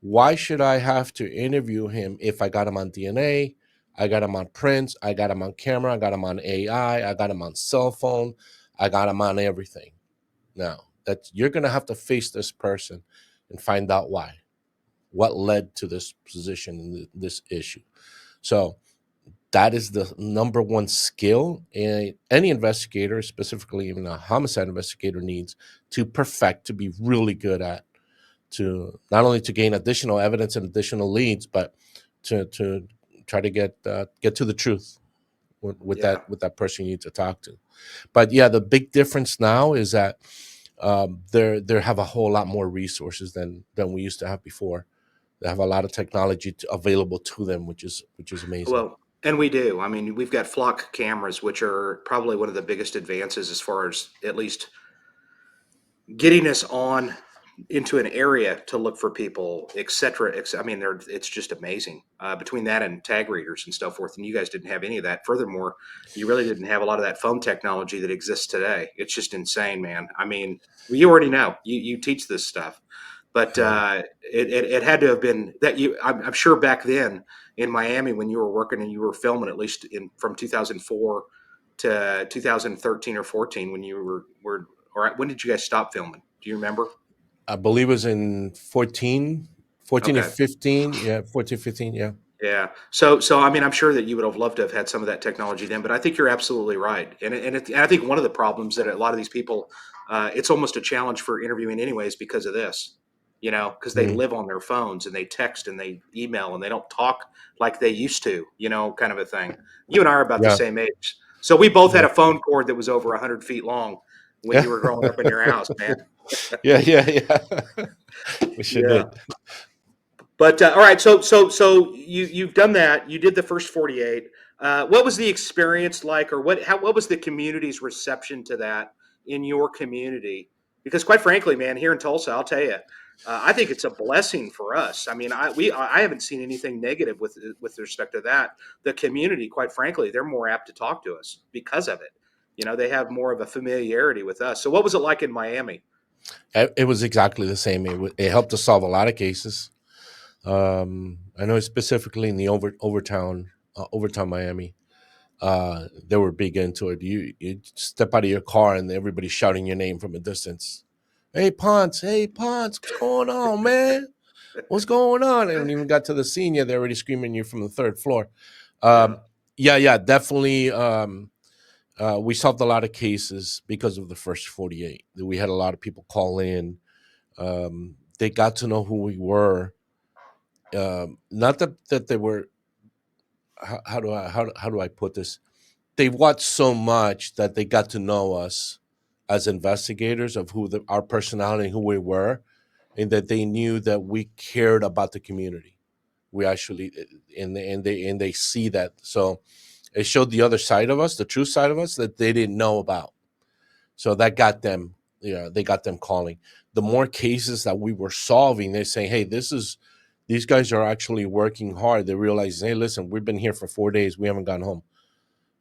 why should I have to interview him if I got him on DNA, I got him on prints, I got him on camera, I got him on AI, I got him on cell phone, I got him on everything. Now, that you're going to have to face this person and find out why. What led to this position and this issue. So, that is the number one skill any investigator, specifically even a homicide investigator, needs to perfect, to be really good at, to not only to gain additional evidence and additional leads, but to try to get to the truth with Yeah. that person you need to talk to. But yeah, the big difference now is that they have a whole lot more resources than we used to have before. They have a lot of technology available to them, which is amazing. Well, and we do. I mean, we've got flock cameras, which are probably one of the biggest advances as far as at least getting us on into an area to look for people, et cetera. I mean, it's just amazing between that and tag readers and so forth. And you guys didn't have any of that. Furthermore, you really didn't have a lot of that phone technology that exists today. It's just insane, man. I mean, well, you already know. You teach this stuff, but Yeah. it had to have been that you. I'm sure back then in Miami when you were working and you were filming, at least in from 2004 to 2013 or 14 when you were or when did you guys stop filming? Do you remember? I believe it was in 14 and Okay. 15. Yeah, 14, 15. Yeah. Yeah. So I mean, I'm sure that you would have loved to have had some of that technology then, but I think you're absolutely right. And I think one of the problems that a lot of these people, it's almost a challenge for interviewing anyways because of this, because they Mm, live on their phones and they text and they email and they don't talk like they used to, kind of a thing. You and I are about the yeah. same age. So we both had Yeah. a phone cord that was over 100 feet long when Yeah. you were growing up in your house, man. Yeah. Yeah. Yeah. We sure Yeah. did. But all right, so you've done that. You did the first 48. What was the experience like, or what was the community's reception to that in your community? Because quite frankly, man, here in Tulsa, I'll tell you, I think it's a blessing for us. I mean, I haven't seen anything negative with respect to that. The community, quite frankly, they're more apt to talk to us because of it. They have more of a familiarity with us. So, what was it like in Miami? It was exactly the same. It helped us solve a lot of cases. I know specifically in the Overtown Miami, they were big into it. You step out of your car and everybody's shouting your name from a distance. Hey Ponce, what's going on, man? What's going on? And when you even got to the senior, they're already screaming you from the third floor. Yeah. Um, yeah, definitely. We solved a lot of cases because of the first 48. We had a lot of people call in. They got to know who we were. Not that they were. How do I put this? They watched so much that they got to know us as investigators of our personality and who we were, and that they knew that we cared about the community. We actually and they see that. So It showed the other side of us, the true side of us that they didn't know about. So that got them, they got them calling. The more cases that we were solving, they're saying, hey, these guys are actually working hard. They realize, hey, listen, we've been here for 4 days. We haven't gone home.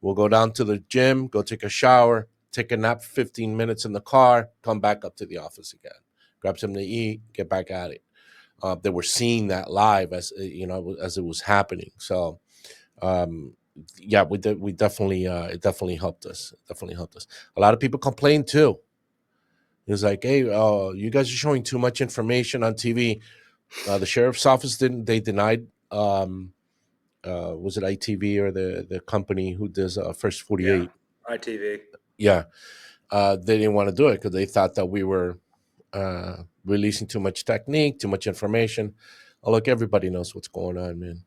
We'll go down to the gym, go take a shower, take a nap for 15 minutes in the car, come back up to the office again, grab something to eat, get back at it. They were seeing that live as as it was happening. So um, yeah, we definitely it definitely helped us. It definitely helped us. A lot of people complained too. It was like, hey, you guys are showing too much information on TV. The sheriff's office they denied. Was it ITV or the company who does First Yeah, 48? ITV. Yeah, they didn't want to do it because they thought that we were releasing too much technique, too much information. Oh, look, everybody knows what's going on, man.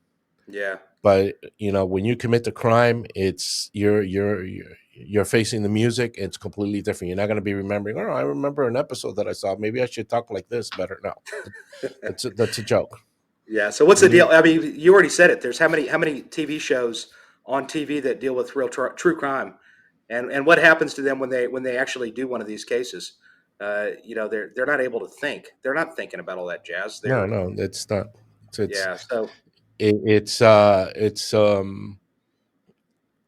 Yeah. But when you commit the crime, it's you're facing the music. It's completely different. You're not going to be remembering. Oh, I remember an episode that I saw. Maybe I should talk like this better. No, that's a joke. Yeah. So what's the When deal? you I mean, you already said it. There's how many TV shows on TV that deal with real true crime, and what happens to them when they actually do one of these cases? They're not able to think. They're not thinking about all that jazz. No, They're no, it's not. It's yeah. So it's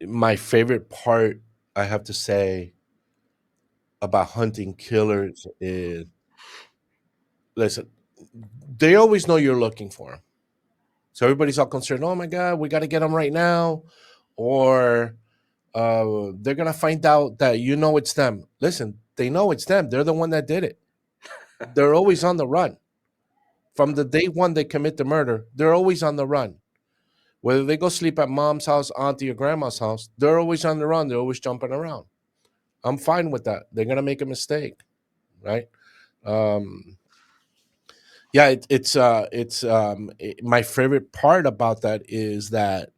my favorite part. I have to say about hunting killers is, listen, they always know you're looking for them. So everybody's all concerned. Oh my God, we got to get them right now, or they're gonna find out that it's them. Listen, they know it's them. They're the one that did it. They're always on the run. From the day one they commit the murder, they're always on the run. Whether they go sleep at mom's house, auntie, or grandma's house, they're always on the run. They're always jumping around. I'm fine with that. They're gonna make a mistake, right? Um, yeah, my favorite part about that is that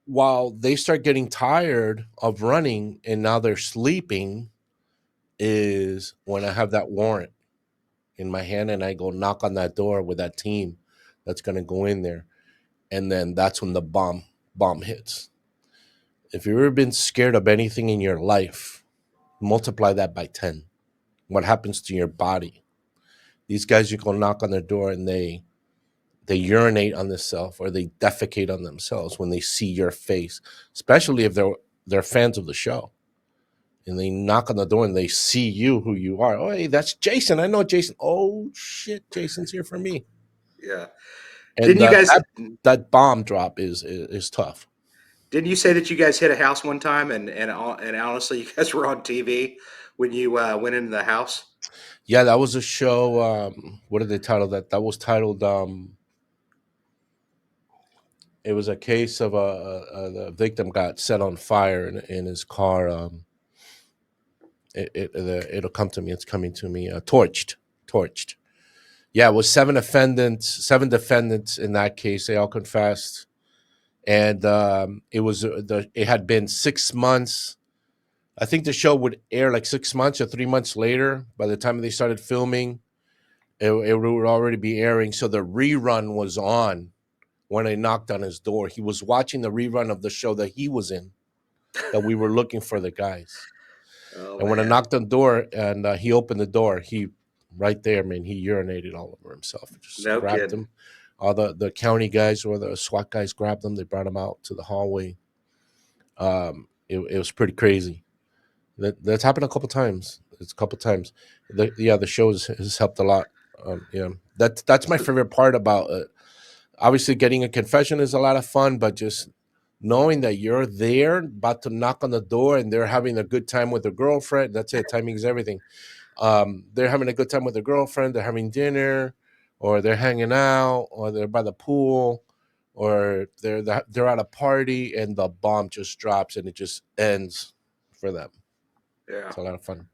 while they start getting tired of running and now they're sleeping, is when I have that warrant in my hand and I go knock on that door with that team that's going to go in there, and then that's when the bomb hits. If you've ever been scared of anything in your life, multiply that by 10. What happens to your body? These guys, you go knock on their door and they urinate on themselves or they defecate on themselves when they see your face, especially if they're fans of the show. And they knock on the door and they see you, who you are. Oh, hey, that's Jason. I know Jason. Oh shit, Jason's here for me. yeah. And Didn't you guys? that bomb drop is tough. Didn't you say that you guys hit a house one time and honestly, you guys were on TV when you went into the house? Yeah, that was a show. What did they title that? That was titled. It was a case of the victim got set on fire in his car. It'll come to me. It's coming to me. Torched. Yeah, it was seven defendants in that case. They all confessed, and it had been 6 months. I think the show would air like 6 months or 3 months later. By the time they started filming, it would already be airing. So the rerun was on when I knocked on his door. He was watching the rerun of the show that he was in, that we were looking for the guys. Oh And when I man. knocked on the door and he opened the door, he right there, man, he urinated all over himself. Just No grabbed kidding. him. All the county guys or the SWAT guys grabbed him. They brought him out to the hallway. It was pretty crazy. That's happened a couple times. It's a couple times. The show has helped a lot. Yeah, that's my So, favorite part about it. Obviously, getting a confession is a lot of fun, but just knowing that you're there, about to knock on the door, and they're having a good time with their girlfriend. That's it. Timing is everything. They're having a good time with their girlfriend. They're having dinner, or they're hanging out, or they're by the pool, or they're at a party, and the bomb just drops, and it just ends for them. yeah. It's a lot of fun.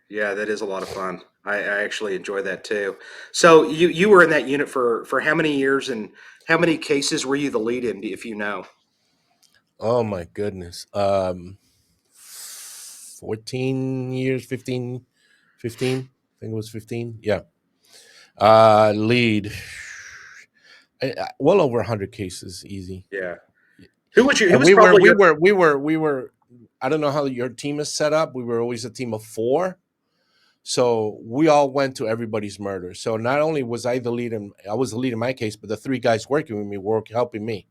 Yeah, that is a lot of fun. I actually enjoy that too. So you were in that unit for how many years and how many cases were you the lead in, if you know? Oh my goodness. 14 years, 15. I think it was 15. Yeah. Lead. Well over 100 cases, easy. Yeah. And was probably your we were. I don't know how your team is set up. We were always a team of 4. So we all went to everybody's murder. So not only was I the lead, I was the lead in my case, but the 3 guys working with me were helping me.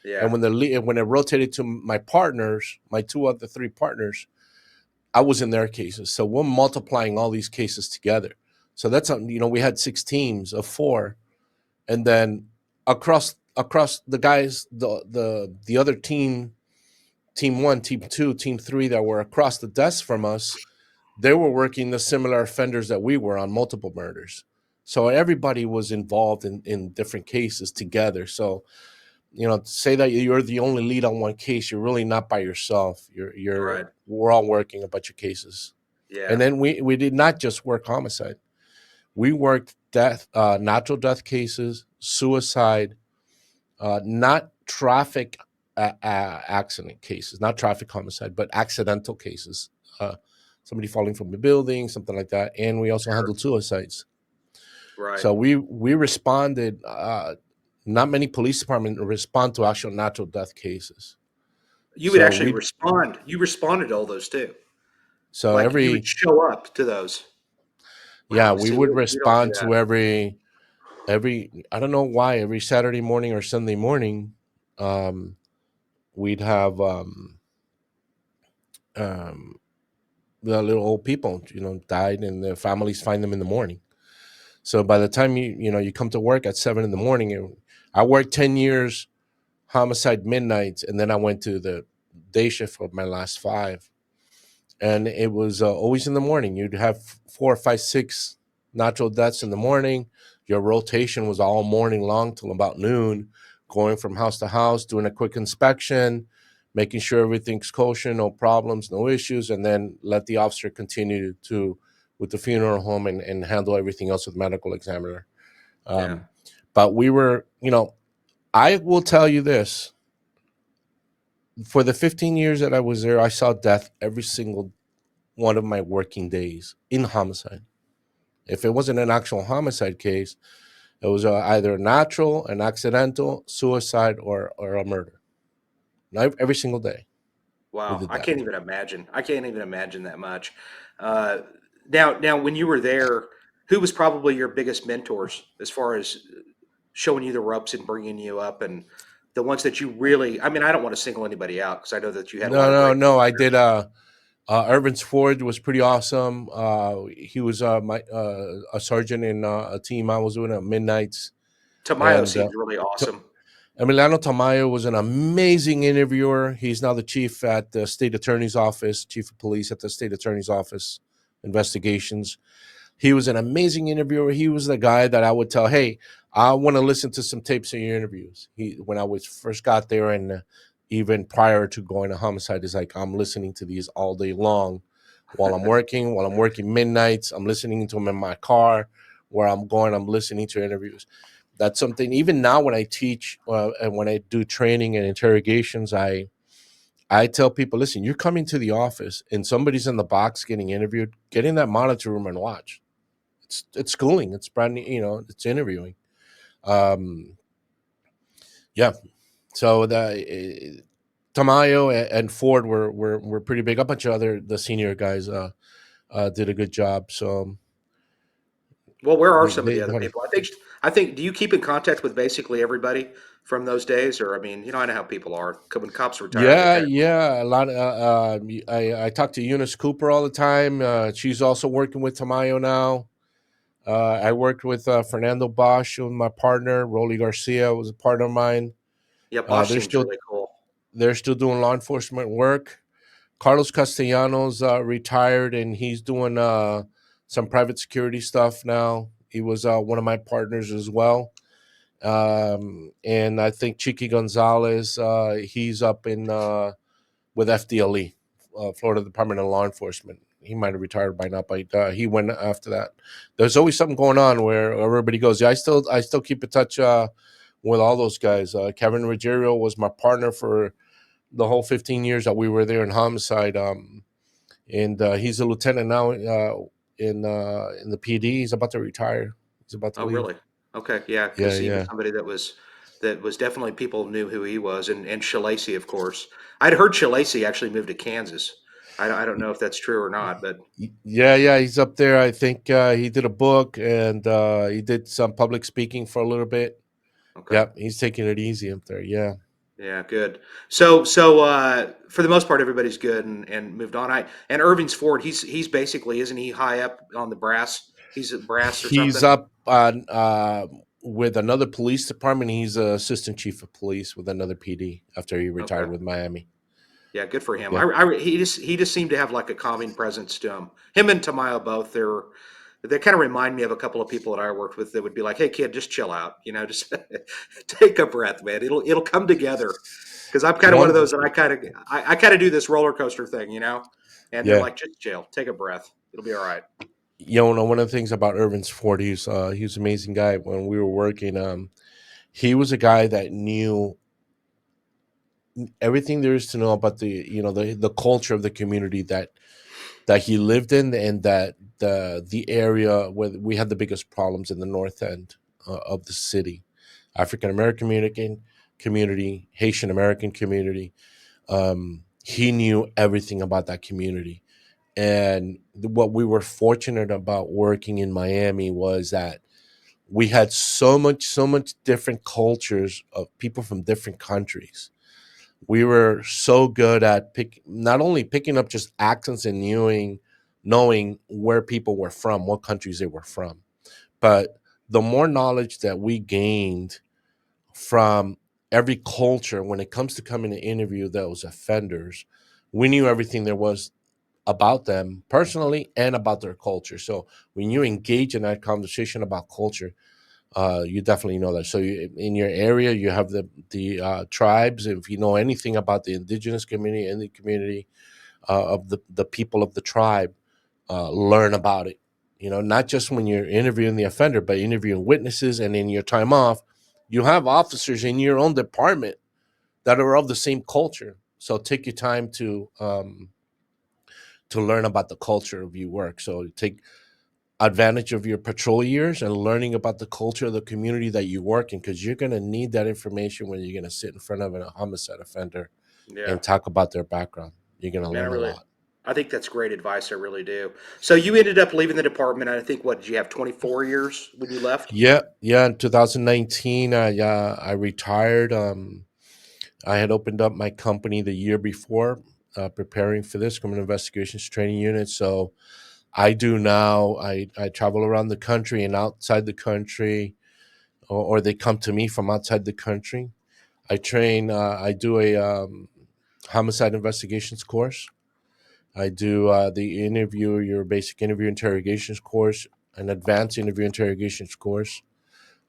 And yeah, when it rotated to my partners, my 2 of the 3 partners, I was in their cases. So we're multiplying all these cases together. So that's we had 6 teams of 4, and then across the guys, the other team 1, team 2, team 3 that were across the desk from us, they were working the similar offenders that we were on multiple murders. So everybody was involved in different cases together. So, to say that you're the only lead on one case, you're really not by yourself. right, We're all working a bunch of cases. yeah. And then we did not just work homicide. We worked natural death cases, suicide, not traffic accident cases, not traffic homicide, but accidental cases. Uh, Somebody falling from a building, something like that. And we also Sure. handled suicides. Right. So we responded. Not many police departments respond to actual natural death cases. You would So actually respond. You responded to all those too. so Like you would every show up to those. yeah, Wow. we See, would we don't do respond that. to every I don't know why, every Saturday morning or Sunday morning. um we'd have um the little old people, died, and their families find them in the morning. So by the time you come to work at 7 in the morning, I worked 10 years homicide midnights, and then I went to the day shift for my last 5. And it was always in the morning. You'd have 4 or 5, 6 natural deaths in the morning. Your rotation was all morning long till about noon, going from house to house, doing a quick inspection, making sure everything's kosher, no problems, no issues, and then let the officer continue to with the funeral home and handle everything else with medical examiner. Yeah. Um, but we were, I will tell you this: for the 15 years that I was there, I saw death every single one of my working days in homicide. If it wasn't an actual homicide case, it was either a natural, an accidental, suicide, or a murder. Every single day we Wow. did I that. can't even imagine. I can't even imagine that much. Uh, now, when you were there, who was probably your biggest mentors as far as showing you the ropes and bringing you up, and the ones that you really? I mean, I don't want to single anybody out because I know that you had a lot No, of no, great no. I mentors. did. Irvin's Ford was pretty awesome. He was my a sergeant in a team I was doing at midnights, Tamayo and seems really awesome. Emiliano Tamayo was an amazing interviewer. He's now the chief at the state attorney's office, chief of police at the state attorney's office, investigations. He was an amazing interviewer. He was the guy that I would tell, "Hey, I want to listen to some tapes of your interviews." When I was first got there, and even prior to going to homicide, is like I'm listening to these all day long, while I'm working midnights. I'm listening to them in my car, where I'm going. I'm listening to interviews. That's something. Even now, when I teach and when I do training and interrogations, I tell people, listen, you're coming to the office and somebody's in the box getting interviewed. Get in that monitor room and watch. It's schooling. It's brand new, it's interviewing. Um, yeah. So the Tamayo and Ford were pretty big. A bunch of the senior guys did a good job. So Well, where are they some of the they other had people? I think. Do you keep in contact with basically everybody from those days, or I mean, I know how people are. When cops retire, they yeah, kind of yeah, a lot. I talk to Eunice Cooper all the time. She's also working with Tamayo now. I worked with Fernando Bosch, who was my partner. Rolly Garcia was a partner of mine. yeah. Uh, Bosch they're seems still really cool. they're still doing law enforcement work. Carlos Castellanos retired, and he's doing some private security stuff now. He was one of my partners as well. And I think Chiqui Gonzalez, he's up in with FDLE, Florida Department of Law Enforcement. He might have retired by now, but he went after that. There's always something going on where everybody goes. Yeah, I still keep in touch with all those guys. Kevin Ruggiero was my partner for the whole 15 years that we were there in homicide. And he's a lieutenant now in the PD. He's about to retire. He's about to Oh, leave. really? Okay, yeah. Yeah, Because he was yeah. somebody that was that was definitely people knew who he was, and Shalacy, of course. I'd heard Shalacy actually moved to Kansas. I don't know if that's true or not, but Yeah, he's up there. I think he did a book and he did some public speaking for a little bit. okay. Yep, he's taking it easy up there. Yeah. Yeah, good. So for the most part, everybody's good and moved on. And Irving's Ford, he's basically, isn't he high up on the brass? He's at brass or He's something. up on with another police department. He's a assistant chief of police with another PD after he Okay. retired with Miami. Yeah, good for him. Yeah. He just seemed to have like a calming presence to him. Him and Tamayo both. They kind of remind me of a couple of people that I worked with that would be like, "Hey, kid, just chill out. Just take a breath, man. It'll come together." Because I'm kind of one of One, those that I kind of do this roller coaster thing. And they're yeah. like, "Just chill, take a breath. It'll be all right." One of the things about Irvin Ford, he was an amazing guy when we were working. He was a guy that knew everything there is to know about the culture of the community that he lived in, and that the area where we had the biggest problems in the north end of the city, African American community, Haitian American community. He knew everything about that community, and what we were fortunate about working in Miami was that we had so much different cultures of people from different countries. We were so good at not only picking up just accents and knowing where people were from, what countries they were from, but the more knowledge that we gained from every culture when it comes to coming to interview those offenders, we knew everything there was about them personally and about their culture. So when you engage in that conversation about culture, you definitely know that. So in your area, you have the tribes. If you know anything about the indigenous community and the community of the people of the tribe, learn about it. Not just when you're interviewing the offender, but interviewing witnesses, and in your time off, you have officers in your own department that are of the same culture. So take your time to learn about the culture of your work. So take advantage of your patrol years and learning about the culture of the community that you work in, because you're going to need that information when you're going to sit in front of a homicide offender Yeah, and talk about their background. You're going to man, learn a lot. I think that's great advice. I really do. So you ended up leaving the department. I think what did you have 24 years when you left? Yeah. In 2019, I retired. I had opened up my company the year before, preparing for this criminal investigations training unit. So I do now. I travel around the country and outside the country, or they come to me from outside the country. I train. I do a homicide investigations course. I do your basic interview interrogations course, an advanced interview interrogations course.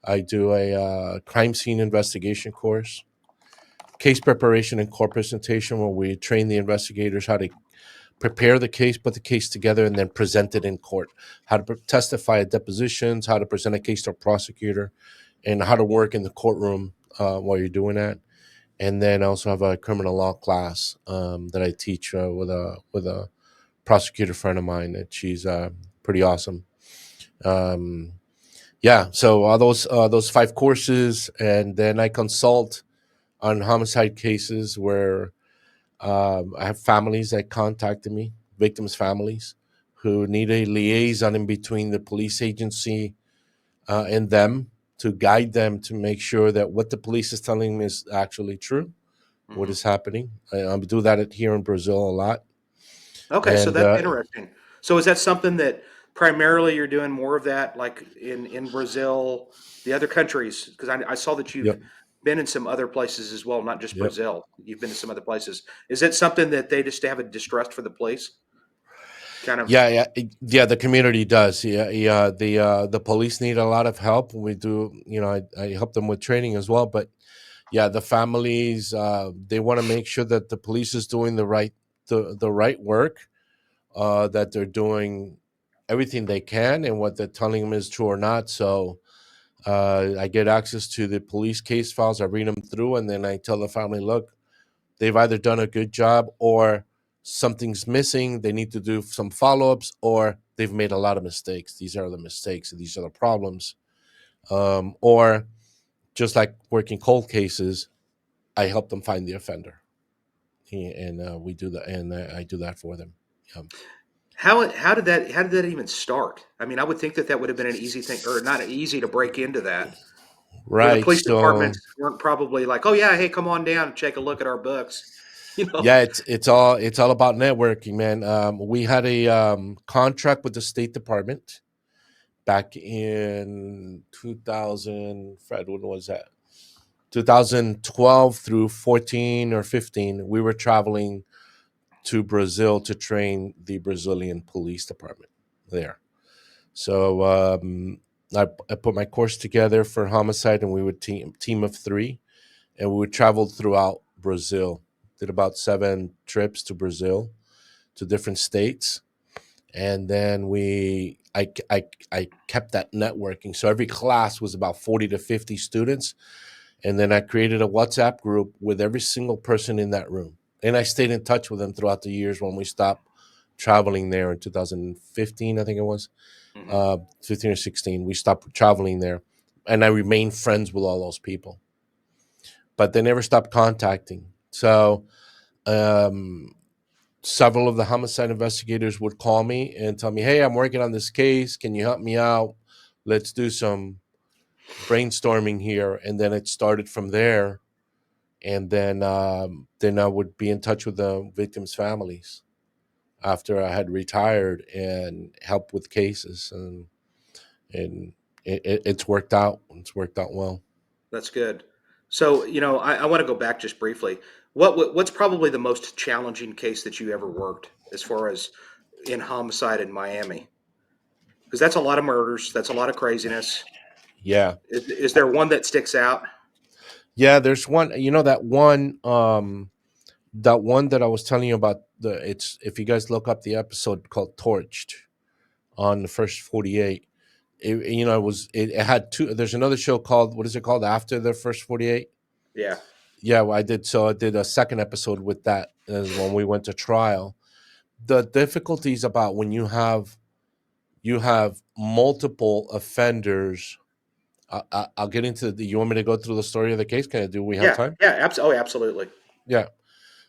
I do a crime scene investigation course, case preparation and court presentation, where we train the investigators how to prepare the case, put the case together, and then present it in court. How to testify at depositions, how to present a case to a prosecutor, and how to work in the courtroom while you're doing that. And then I also have a criminal law class that I teach with a prosecutor friend of mine. That she's pretty awesome. Um, yeah, so all those 5 courses, and then I consult on homicide cases where I have families that contacted me, victims' families, who need a liaison in between the police agency and them, to guide them to make sure that what the police is telling them is actually true, what Hmm. is happening. I do that here in Brazil a lot. Okay, so And that's interesting. So is that something that primarily you're doing more of that, like in Brazil, the other countries? Because I saw that you've yep, been in some other places as well, not just yep. Brazil. You've been to some other places. Is it something that they just have a distrust for the police? Kind of. Yeah. The community does. Yeah. The police need a lot of help. We do. I help them with training as well. But yeah, the families, they want to make sure that the police is doing the right work, that they're doing everything they can, and what they're telling them is true or not. So I get access to the police case files. I read them through, and then I tell the family, look, they've either done a good job, or something's missing. They need to do some follow ups, or they've made a lot of mistakes. These are the mistakes, and these are the problems. Or just like working cold cases, I help them find the offender, and we do that, and I do that for them. How did that even start? I mean, I would think that that would have been an easy thing, or not easy to break into that, where the Right. police So departments weren't probably like, "Oh yeah, hey, come on down and take a look at our books," you know? yeah, it's all about networking, man. We had a contract with the State Department back in 2000. Fred, when was that? 2012 through 14 or 15. We were traveling to Brazil to train the Brazilian police department there. So I put my course together for homicide, and we would team of three, and we would travel throughout Brazil. Did about 7 trips to Brazil, to different states, and then I kept that networking. So every class was about 40 to 50 students, and then I created a WhatsApp group with every single person in that room, and I stayed in touch with them throughout the years when we stopped traveling there in 2015, I think it was Hmm. 15 or 16. We stopped traveling there, and I remained friends with all those people, but they never stopped contacting. So um, several of the homicide investigators would call me and tell me, "Hey, I'm working on this case. Can you help me out? Let's do some brainstorming here." And then it started from there. And then I would be in touch with the victims' families after I had retired and help with cases, and it's worked out. It's worked out well. That's good. So, I want to go back just briefly. What's probably the most challenging case that you ever worked as far as in homicide in Miami? Because that's a lot of murders, that's a lot of craziness. Yeah, Is there one that sticks out? yeah. There's one. You know that one. That one that I was telling you about. It's, if you guys look up the episode called "Torched" on the first 48. It had two. There's another show called, what is it called, after the first 48? Yeah. Yeah, well, I did a second episode with that as when we went to trial. The difficulties about when you have multiple offenders. I'll get into the. You want me to go through the story of the case? Can I do? We have Yeah. time? Yeah. Oh, absolutely. Yeah.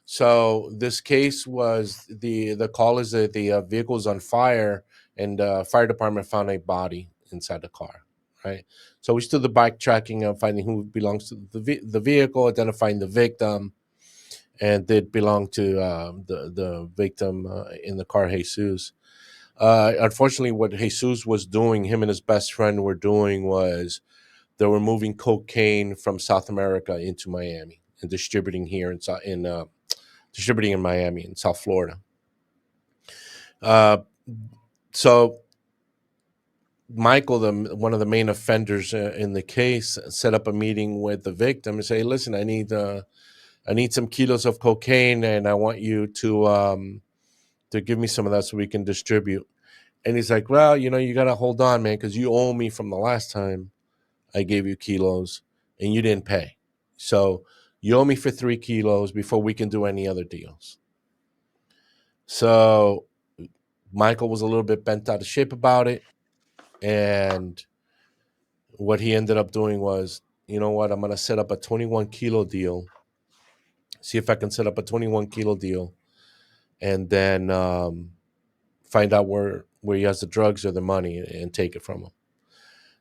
So this case was, the call is that the vehicle is on fire, and fire department found a body inside the car. Right. So we still the bike tracking and finding who belongs to the vehicle, identifying the victim, and did belong to the victim in the car, Jesus. Unfortunately, what Jesus was doing, him and his best friend were doing, was they were moving cocaine from South America into Miami and distributing here distributing in Miami in South Florida. Uh, so Michael, one of the main offenders in the case, set up a meeting with the victim and say, "Listen, I need some kilos of cocaine, and I want you to give me some of that so we can distribute." And he's like, "Well, you got to hold on, man, because you owe me from the last time I gave you kilos, and you didn't pay. So you owe me for 3 kilos before we can do any other deals." So Michael was a little bit bent out of shape about it. And what he ended up doing was, you know what, I'm going to set up a 21 kilo deal, see if I can set up a 21 kilo deal, and then find out where he has the drugs or the money, and take it from him.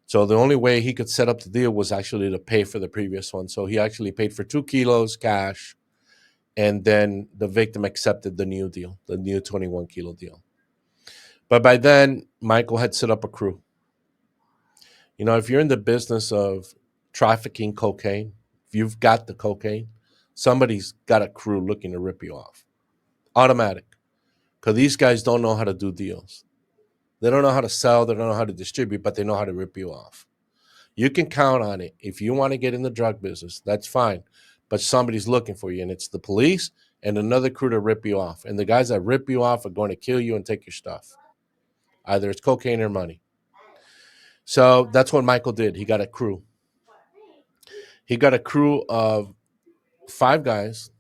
So the only way he could set up the deal was actually to pay for the previous one. So he actually paid for 2 kilos cash, and then the victim accepted the new deal, the new 21 kilo deal. But by then, Michael had set up a crew. If you're in the business of trafficking cocaine, if you've got the cocaine, somebody's got a crew looking to rip you off. Automatic. Because these guys don't know how to do deals. They don't know how to sell, they don't know how to distribute, but they know how to rip you off. You can count on it. If you want to get in the drug business, that's fine. But somebody's looking for you, and it's the police and another crew to rip you off. And the guys that rip you off are going to kill you and take your stuff. Either it's cocaine or money. So that's what Michael did. He got a crew. He got a crew of 5 guys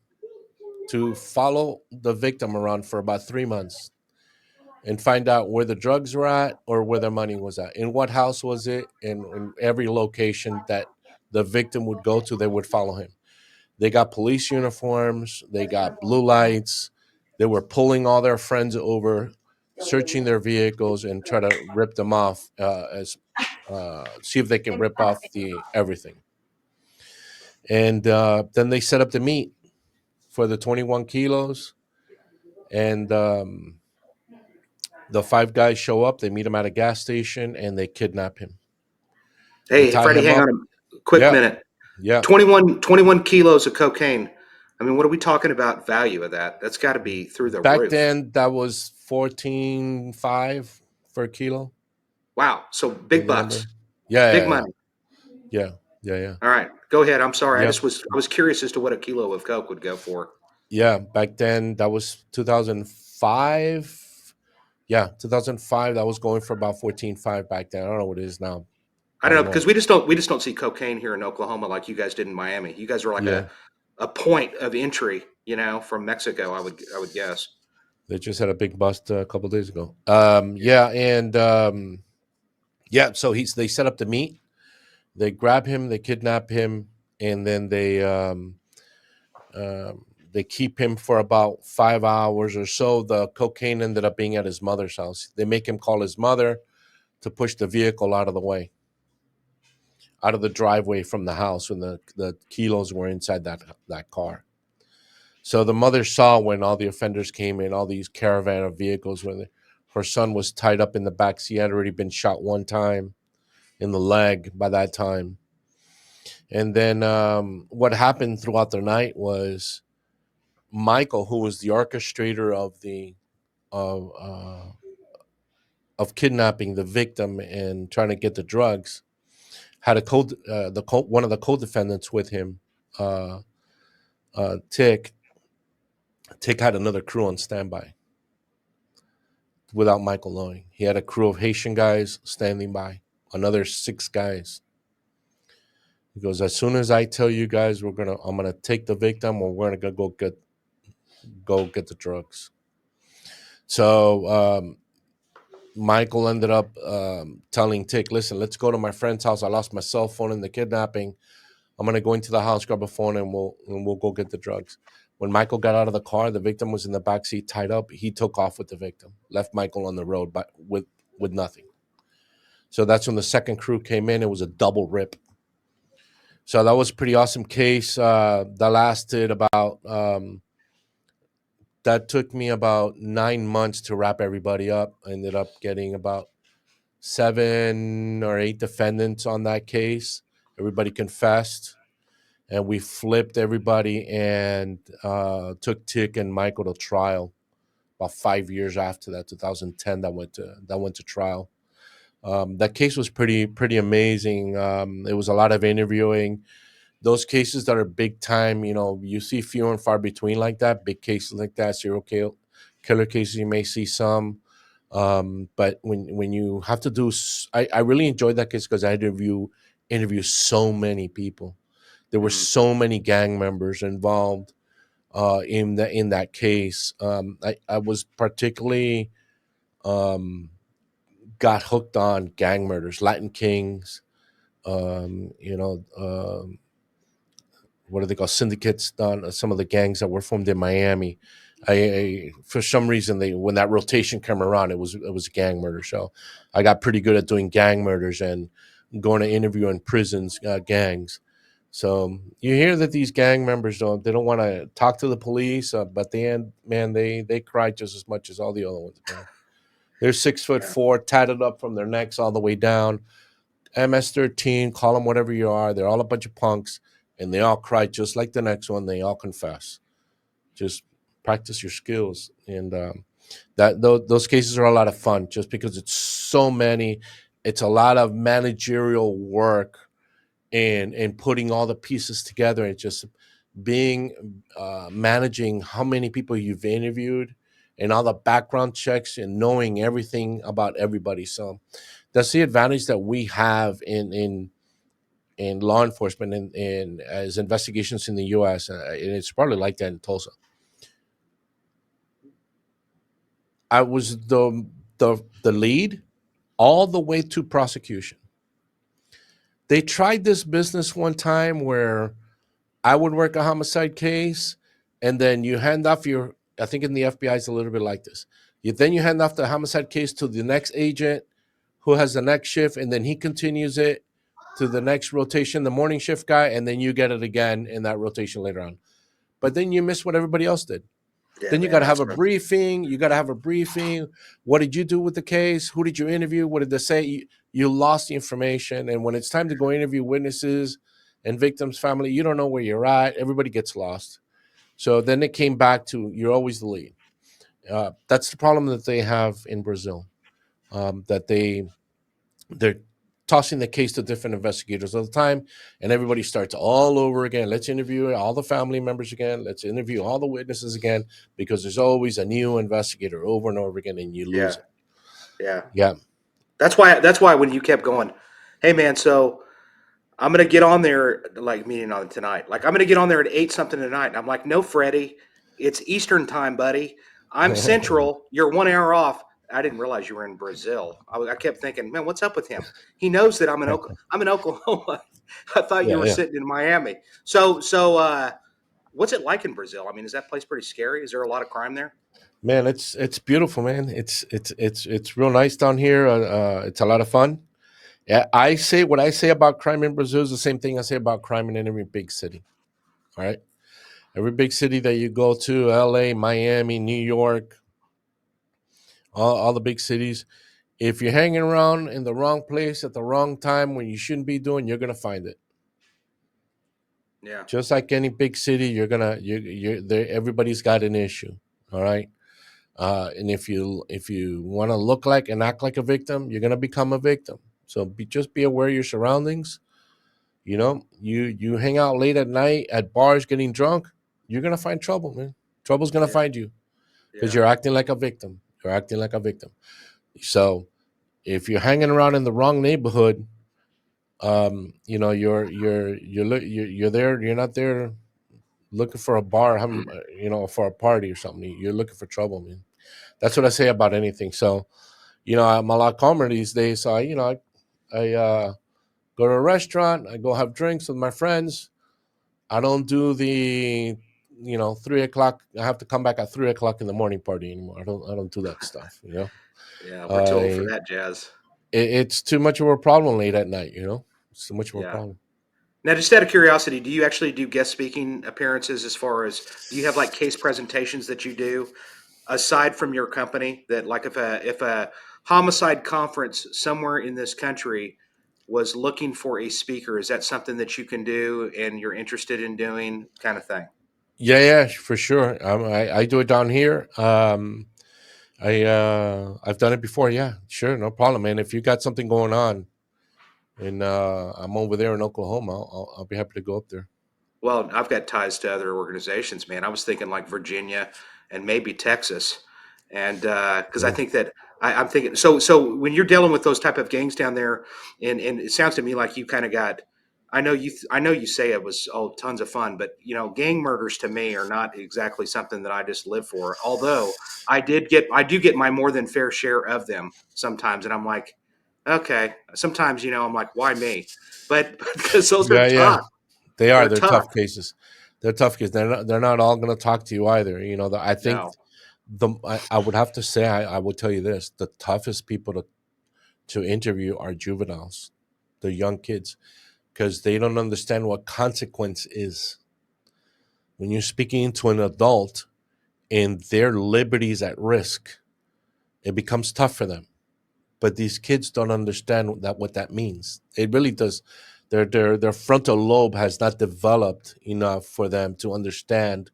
to follow the victim around for about 3 months and find out where the drugs were at or where the money was at. In what house was it? In every location that the victim would go to, they would follow him. They got police uniforms, they got blue lights, they were pulling all their friends over, searching their vehicles and try to rip them off, as see if they can rip off the everything. And then they set up the meet for the 21 kilos. And the five guys show up. They meet him at a gas station and they kidnap him. They Hey, tie Freddie, him hang up. on a quick Yeah, minute. yeah. 21 kilos of cocaine. I mean, what are we talking about value of that? That's got to be through the Back roof. then, that was 14.5 for a kilo. Wow. So I big remember. bucks, Yeah, big yeah, money. yeah, yeah, yeah. All right, go ahead. I'm sorry. Yeah, I was curious as to what a kilo of coke would go for. yeah. Back then, that was 2005. Yeah, 2005. That was going for about 14.5 back then. I don't know what it is now. I I don't don't know because know. we just don't see cocaine here in Oklahoma like you guys did in Miami. You guys are like Yeah, a point of entry, from Mexico. I would guess. they just had a big bust a couple days ago. Yeah, and yeah. So they set up the meet. They grab him, they kidnap him, and then they keep him for about 5 hours or so. The cocaine ended up being at his mother's house. They make him call his mother to push the vehicle out of the way, out of the driveway from the house when the kilos were inside that car. So the mother saw when all the offenders came in, all these caravan of vehicles, when her son was tied up in the back seat. He had already been shot one time in the leg by that time. And then what happened throughout the night was Michael, who was the orchestrator of kidnapping the victim and trying to get the drugs, had one of the co-defendants with him, uh, Tick. Tick had another crew on standby without Michael knowing. He had a crew of Haitian guys standing by, another 6 guys. He goes, as soon as I tell you guys I'm gonna take the victim, or we're gonna go get the drugs. So Michael ended up telling Tick, listen, let's go to my friend's house. I lost my cell phone in the kidnapping. I'm gonna go into the house, grab a phone, and we'll go get the drugs. When Michael got out of the car, the victim was in the back seat tied up. He took off with the victim, left Michael on the road, but with nothing. So that's when the second crew came in. It was a double rip. So that was a pretty awesome case. That lasted about that took me about 9 months to wrap everybody up. I ended up getting about 7 or 8 defendants on that case. Everybody confessed, and we flipped everybody and took Tick and Michael to trial. About 5 years after that, 2010, that went to trial. That case was pretty amazing. It was a lot of interviewing. Those cases that are big time, you see few and far between like that. Big cases like that, serial killer cases, you may see some. But when you have to do, I really enjoyed that case because I had to interview so many people. There were Mhm. so many gang members involved in that case. I was particularly um, got hooked on gang murders, Latin Kings. Um, you know, um, what do they call syndicates? Done some of the gangs that were formed in Miami. For some reason when that rotation came around, it was a gang murder show. I got pretty good at doing gang murders and going to interview in prisons, gangs. So you hear that these gang members don't want to talk to the police, but the end, man, they cry just as much as all the other ones, man. They're 6'4", tatted up from their necks all the way down. MS-13, call them whatever you are. They're all a bunch of punks, and they all cry just like the next one. They all confess. Just practice your skills, and those cases are a lot of fun. Just because it's so many, it's a lot of managerial work and putting all the pieces together, and just being managing how many people you've interviewed and all the background checks and knowing everything about everybody. So that's the advantage that we have in law enforcement and as investigations in the U.S. And it's probably like that in Tulsa. I was the lead all the way to prosecution. They tried this business one time where I would work a homicide case, and then you hand off your. I think in the FBI it's a little bit like this. Then you hand off the homicide case to the next agent, who has the next shift, and then he continues it to the next rotation, the morning shift guy, and then you get it again in that rotation later on. But then you miss what everybody else did. Yeah, Then you man, got to have that's a briefing. You got to have a briefing. What did you do with the case? Who did you interview? What did they say? You lost the information. And when it's time to go interview witnesses and victims' family, you don't know where you're at. Everybody gets lost. So then it came back to you're always the lead. That's the problem that they have in Brazil. That they're tossing the case to different investigators all the time, and everybody starts all over again. Let's interview all the family members again. Let's interview all the witnesses again, because there's always a new investigator over and over again, and you lose yeah, it. yeah. Yeah. That's why when you kept going, hey man, so I'm gonna get on there like meeting on tonight. Like I'm gonna get on there at 8 something tonight. And I'm like, no, Freddie, it's Eastern time, buddy. I'm Central. You're 1 hour off. I didn't realize you were in Brazil. I kept thinking, man, what's up with him? He knows that I'm in Oklahoma. I thought you Yeah, were yeah. sitting in Miami. So what's it like in Brazil? I mean, is that place pretty scary? Is there a lot of crime there? Man, it's beautiful, man. It's real nice down here. It's a lot of fun. Yeah, I say what I say about crime in Brazil is the same thing I say about crime in every big city. All right, every big city that you go to, L.A., Miami, New York, all the big cities. If you're hanging around in the wrong place at the wrong time when you shouldn't be doing, you're gonna find it. Yeah, Just like any big city, you're gonna you're there. Everybody's got an issue. All right. And if you want to look like and act like a victim, you're gonna become a victim. So just be aware of your surroundings. You hang out late at night at bars getting drunk, you're gonna find trouble, man. Trouble's gonna yeah, find you because yeah, you're acting like a victim. You're acting like a victim. So if you're hanging around in the wrong neighborhood, you're there. You're not there looking for a bar, for a party or something. You're looking for trouble, man. That's what I say about anything. So, I'm a lot calmer these days. So I go to a restaurant. I go have drinks with my friends. I don't do the 3 o'clock. I have to come back at 3 o'clock in the morning party anymore. I don't do that stuff. yeah. We're too old for I that jazz. it's too much of a problem late at night. It's too much of a Yeah. problem. Now, just out of curiosity, do you actually do guest speaking appearances? As far as do you have like case presentations that you do aside from your company? That like if a homicide conference somewhere in this country was looking for a speaker, is that something that you can do and you're interested in doing, kind of thing? Yeah, for sure. I do it down here. I've done it before. Yeah, sure, no problem. And if you got something going on, and I'm over there in Oklahoma, I'll be happy to go up there. Well, I've got ties to other organizations, man. I was thinking like Virginia and maybe Texas, and because I Yeah, think that I'm thinking so when you're dealing with those type of gangs down there, and it sounds to me like you kind of got. I know you say it was tons of fun, but gang murders to me are not exactly something that I just live for. Although I do get my more than fair share of them sometimes, and I'm like, okay. Sometimes I'm like, why me? But because those are yeah. tough. They are. They're They're tough. tough cases. They're tough cases. They're not all going to talk to you either. I think No. I would have to say I would tell you this: the toughest people to interview are juveniles, the young kids, because they don't understand what consequence is. When you're speaking to an adult and their liberties at risk, it becomes tough for them. But these kids don't understand what that means. It really does. Their frontal lobe has not developed enough for them to understand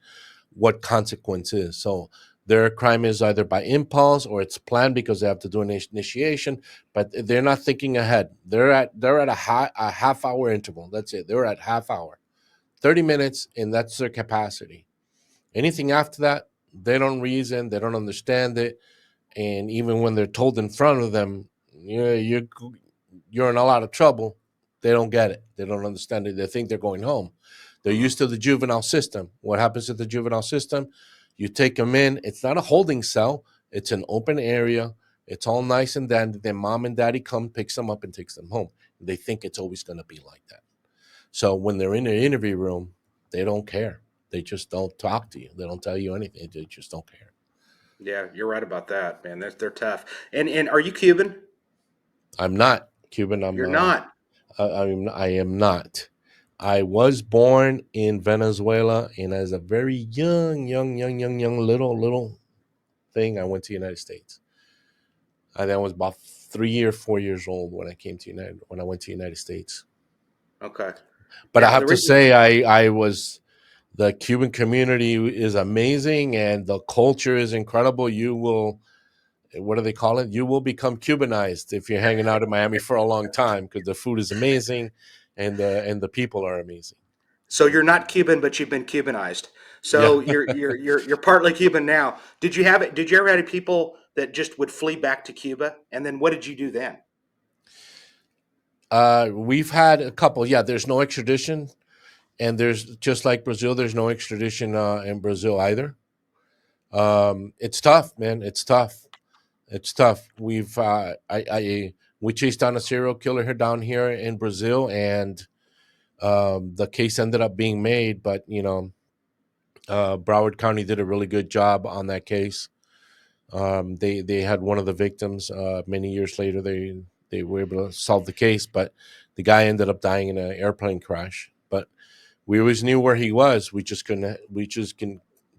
what consequence is. So their crime is either by impulse or it's planned because they have to do an initiation, but they're not thinking ahead. They're at a half hour interval. That's it. They're at half hour, 30 minutes, and that's their capacity. Anything after that, they don't reason. They don't understand it, and even when they're told in front of them, you're in a lot of trouble, they don't get it. They don't understand it. They think they're going home. They're Mhm. used to the juvenile system. What happens to the juvenile system? You take them in. It's not a holding cell. It's an open area. It's all nice and dandy. Then mom and daddy come, picks them up, and takes them home. They think it's always going to be like that. So when they're in the interview room, they don't care. They just don't talk to you. They don't tell you anything. They just don't care. Yeah, you're right about that, man. They're tough. And are you Cuban? I'm not Cuban. You're not. I am not. I was born in Venezuela, and as a very young little thing, I went to the United States. I was about 3 or 4 years old when I went to the United States. Okay. But I Yeah, have the to reason. say, I was the Cuban community is amazing, and the culture is incredible. You will, what do they call it? You will become Cubanized if you're hanging out in Miami for a long time because the food is amazing, and the people are amazing. So you're not Cuban, but you've been Cubanized. Yeah. So you're partly Cuban now. Did you have it? Did you ever have people that just would flee back to Cuba? And then what did you do then? We've had a couple. Yeah, there's no extradition, and there's just like Brazil. There's no extradition in Brazil either. It's tough, man. It's tough. It's tough. We chased down a serial killer here down here in Brazil, and the case ended up being made. But Broward County did a really good job on that case. They had one of the victims. Many years later, they were able to solve the case, but the guy ended up dying in an airplane crash. But we always knew where he was. We just can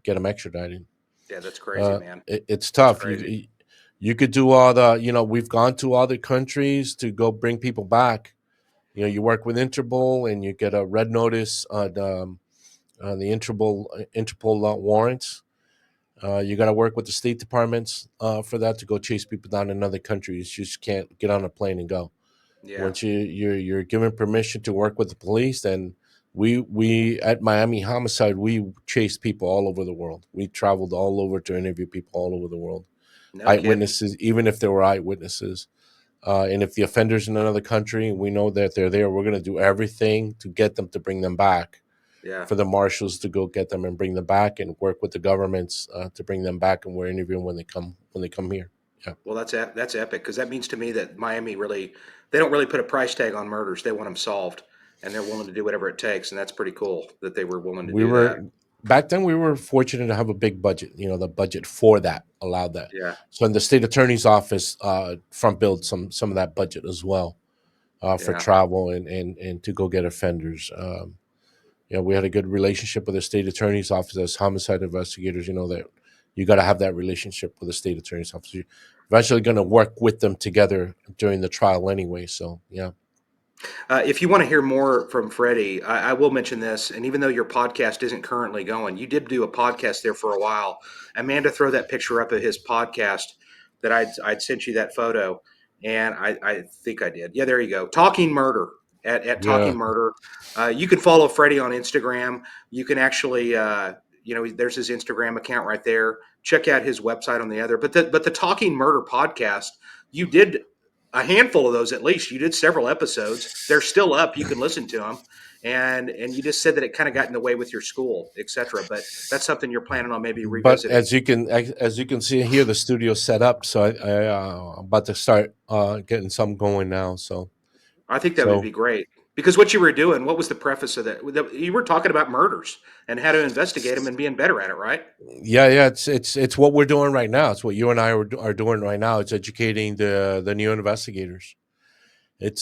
get him extradited. Yeah, that's crazy, man. It's That's tough. crazy. You could do all the we've gone to other countries to go bring people back. You work with Interpol and you get a red notice on the Interpol warrants. You got to work with the state departments for that to go chase people down in other countries. You just can't get on a plane and go. Yeah. Once you're given permission to work with the police, then we at Miami Homicide we chased people all over the world. We traveled all over to interview people all over the world, No kidding. eyewitnesses, even if there were eyewitnesses. And if the offender's in another country, we know that they're there. We're going to do everything to get them to bring them back, Yeah. for the marshals to go get them and bring them back, and work with the governments to bring them back. And we're interviewing when they come here. Yeah, Well, that's epic because that means to me that Miami really they don't really put a price tag on murders. They want them solved, and they're willing to do whatever it takes. And that's pretty cool that they were willing to we do that. were back then. We were fortunate to have a big budget. The budget for that allowed that. Yeah. So in the state attorney's office, front billed some of that budget as well for Yeah. travel and to go get offenders. We had a good relationship with the state attorney's office as homicide investigators. You know that you got to have that relationship with the state attorney's office. You're eventually going to work with them together during the trial anyway. So yeah. If you want to hear more from Freddie, I will mention this. And even though your podcast isn't currently going, you did do a podcast there for a while. Amanda, throw that picture up of his podcast that I'd sent you that photo, and I think I did. Yeah, there you go. Talking Murder at Yeah. Talking Murder. You can follow Freddie on Instagram. You can actually, there's his Instagram account right there. Check out his website on the other. But the Talking Murder podcast, you did a handful of those at least. You did several episodes. They're still up. You can listen to them. And you just said that it kind of got in the way with your school, et cetera. But that's something you're planning on maybe But revisiting. as you can see here, the studio's set up. So I'm about to start getting some going now. So I think that would so be great because what you were doing, what was the preface of that? You were talking about murders and how to investigate them and being better at it, right? yeah, it's what we're doing right now. It's what you and I are doing right now. It's educating the new investigators. It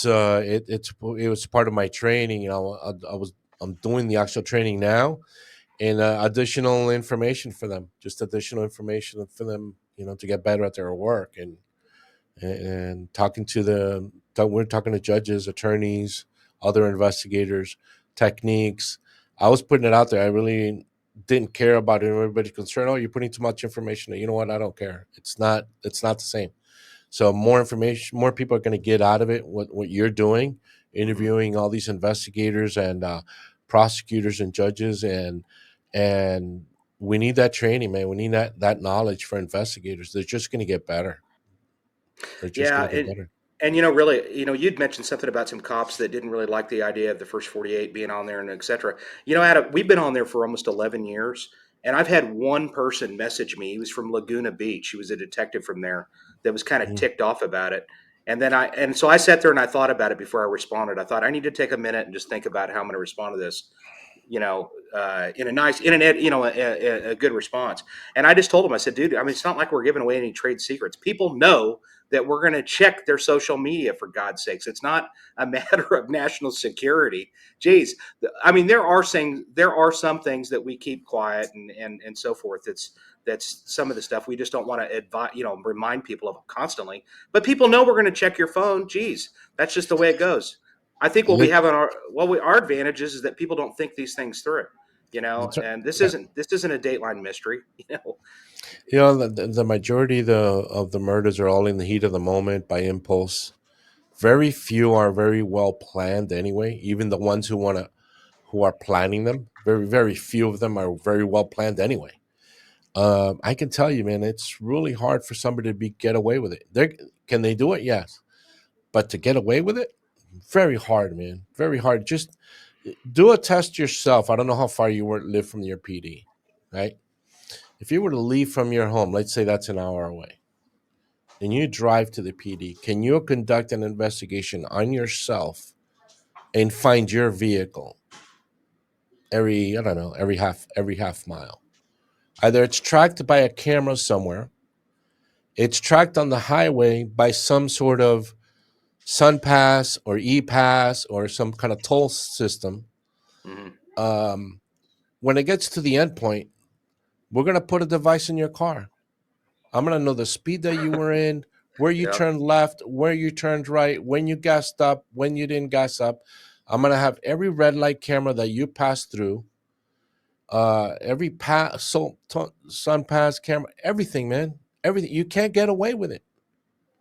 was part of my training. I'm doing the actual training now, and additional information for them, just additional information for them, to get better at their work, and we're talking to judges, attorneys, other investigators, techniques. I was putting it out there. I really didn't care about it. Everybody's concerned. Oh, you're putting too much information. You know what? I don't care. It's not the same. So more information, more people are going to get out of it. What you're doing, Mm-hmm. interviewing all these investigators and prosecutors and judges, and we need that training, man. We need that knowledge for investigators. They're just going to get better. They're just Yeah, going to get and better. and really, you'd mentioned something about some cops that didn't really like the idea of the first 48 being on there and et cetera. Adam, we've been on there for almost 11 years, and I've had one person message me. He was from Laguna Beach. He was a detective from there that was kind of Mhm. ticked off about it. And then so I sat there and I thought about it before I responded. I thought I need to take a minute and just think about how I'm going to respond to this, in a nice, in an ed, a good response. And I just told him, I said, dude, I mean, it's not like we're giving away any trade secrets. People know that we're going to check their social media, for God's sakes. It's not a matter of national security. Geez, I mean, there are some things that we keep quiet and so forth. That's some of the stuff we just don't want to advise, remind people of constantly. But people know we're going to check your phone. Geez, that's just the way it goes. I think what we Lit- have on our advantage is that people don't think these things through, that's right. and this Yeah. isn't a Dateline mystery, The majority of the murders are all in the heat of the moment by impulse. Very few are very well planned anyway. Even the ones who are planning them, very few of them are very well planned anyway. I can tell you, man, it's really hard for somebody to get away with it. Can they do it? Yes, but to get away with it, very hard, man. Very hard. Just do a test yourself. I don't know how far you live from your PD, right? If you were to leave from your home, let's say that's an hour away, and you drive to the PD, can you conduct an investigation on yourself and find your vehicle every, I don't know, every half mile? Either it's tracked by a camera somewhere, it's tracked on the highway by some sort of Sun Pass or E Pass or some kind of toll system. hmm Um, when it gets to the end point, we're gonna put a device in your car. I'm gonna know the speed that you were in, where you yeah, turned left, where you turned right, when you gassed up, when you didn't gas up. I'm gonna have every red light camera that you passed through, every sun pass camera, everything, man, everything. You can't get away with it.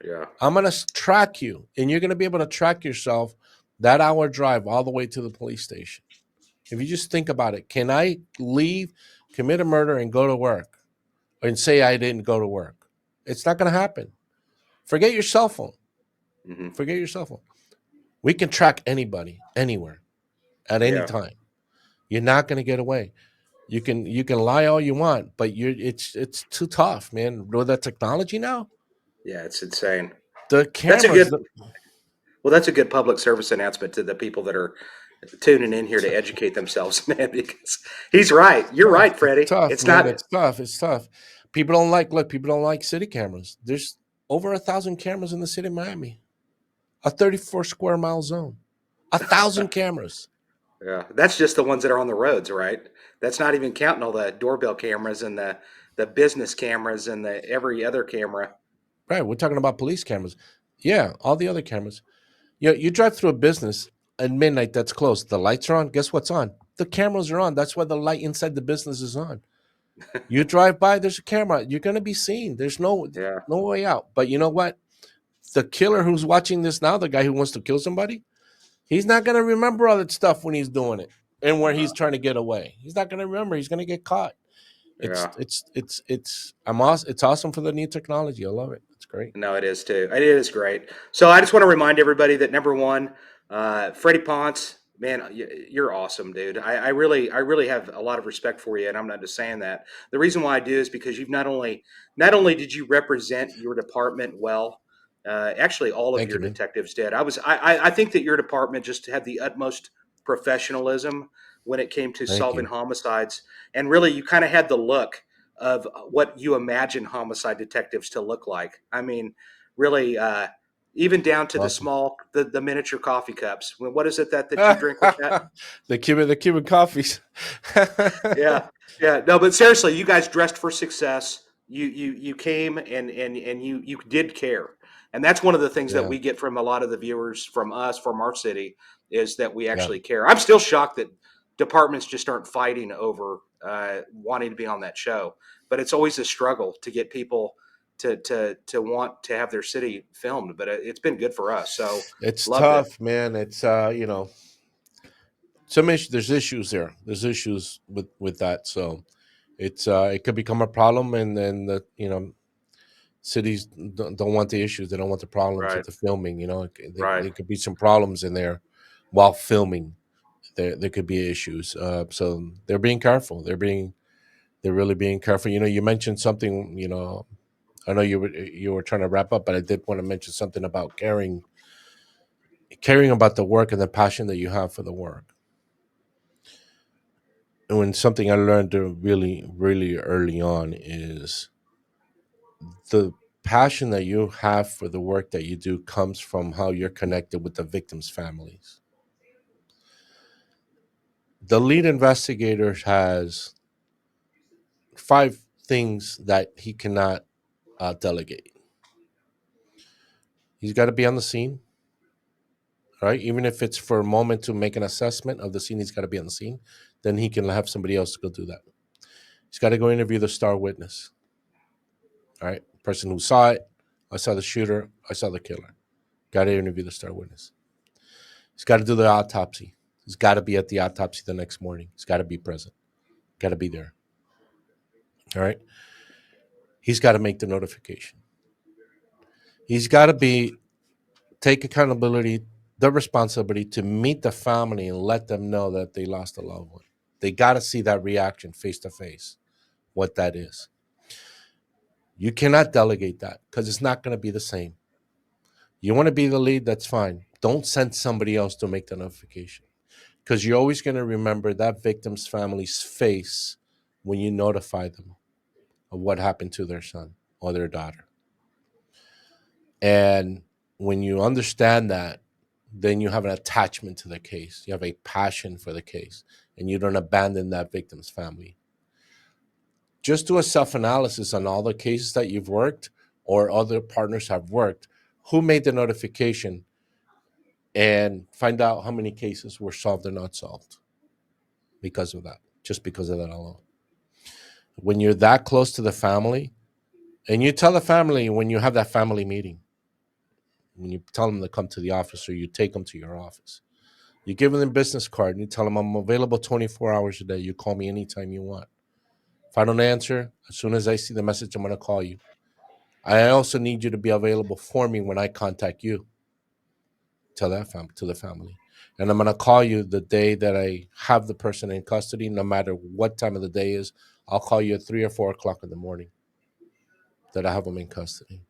yeah, I'm gonna track you, and you're gonna be able to track yourself that hour drive all the way to the police station. If you just think about it, can I leave, commit a murder, and go to work, and say I didn't go to work? It's not gonna happen. Forget your cell phone. hmm Forget your cell phone. We can track anybody, anywhere, at any yeah, time. You're not gonna get away. You can lie all you want, but it's too tough, man. With that technology now, yeah. It's insane. the That's a cameras. good. Well, that's a good public service announcement to the people that are tuning in here to educate themselves, man. Because he's right. You're Tough. right, It's Freddie. tough, It's man. not. It's tough. It's tough. People don't like city cameras. There's over 1,000 cameras in the city of Miami, a 34 square mile zone, 1,000 cameras. Yeah, that's just the ones that are on the roads, right? That's not even counting all the doorbell cameras and the business cameras and the every other camera. Right. We're talking about police cameras. Yeah, all the other cameras. You drive through a business at midnight that's closed. The lights are on. Guess what's on? The cameras are on. That's why the light inside the business is on. You drive by, there's a camera. You're gonna be seen. There's no Yeah, no way out. But you know what? The killer who's watching this now, the guy who wants to kill somebody, he's not gonna remember all that stuff when he's doing it and where uh, he's trying to get away. He's not gonna remember. He's gonna get caught. It's yeah. it's it's it's I'm awesome. It's awesome for the new technology. I love it. It's great. No, it is too. It is great. So I just want to remind everybody that number one, Freddie Ponce, man, you're awesome, dude. I really have a lot of respect for you, and I'm not just saying that. The reason why I do is because you've not only did you represent your department well, actually all of Thank your you, man. detectives did. I think that your department just had the utmost professionalism when it came to Thank solving you. homicides, and really you kind of had the look of what you imagine homicide detectives to look like. I mean, really, even down to Awesome. the miniature coffee cups. What is it that you drink with that? the Cuban coffees. Yeah, yeah. No, but seriously, you guys dressed for success. You came and you did care, and that's one of the things that Yeah, we get from a lot of the viewers from us from our city is that we yeah. actually care. I'm still shocked that departments just aren't fighting over wanting to be on that show, but it's always a struggle to get people to want to have their city filmed. But it's been good for us, so It's loved it. tough, man. It's there's issues there. There's issues with that. So it could become a problem, and then cities don't want the issues. They don't want the problems with Right, the filming. right. There could be some problems in there while filming. There could be issues. So they're being careful. They're really being careful. You mentioned something. I know you were trying to wrap up, but I did want to mention something about caring about the work and the passion that you have for the work. And when something I learned really, really early on is the passion that you have for the work that you do comes from how you're connected with the victims' families. The lead investigator has 5 things that he cannot delegate. He's got to be on the scene, right? Even if it's for a moment to make an assessment of the scene, he's got to be on the scene. Then he can have somebody else go do that. He's got to go interview the star witness, all right? Person who saw it. I saw the shooter. I saw the killer. Got to interview the star witness. He's got to do the autopsy. He's got to be at the autopsy the next morning. He's got to be present. Got to be there. All right. He's got to make the notification. He's got to take accountability, the responsibility to meet the family and let them know that they lost a loved one. They got to see that reaction face to face, what that is. You cannot delegate that because it's not going to be the same. You want to be the lead, that's fine. Don't send somebody else to make the notification because you're always going to remember that victim's family's face when you notify them of what happened to their son or their daughter. And when you understand that, then you have an attachment to the case. You have a passion for the case, and you don't abandon that victim's family. Just do a self-analysis on all the cases that you've worked or other partners have worked. Who made the notification? And find out how many cases were solved or not solved because of that, just because of that alone. When you're that close to the family, and you tell the family when you have that family meeting, when you tell them to come to the office or you take them to your office, you give them a business card and you tell them I'm available 24 hours a day. You call me anytime you want. If I don't answer, as soon as I see the message, I'm going to call you. I also need you to be available for me when I contact you. Tell that to the family. And I'm going to call you the day that I have the person in custody, no matter what time of the day is. I'll call you at 3 or 4 o'clock in the morning that I have them in custody.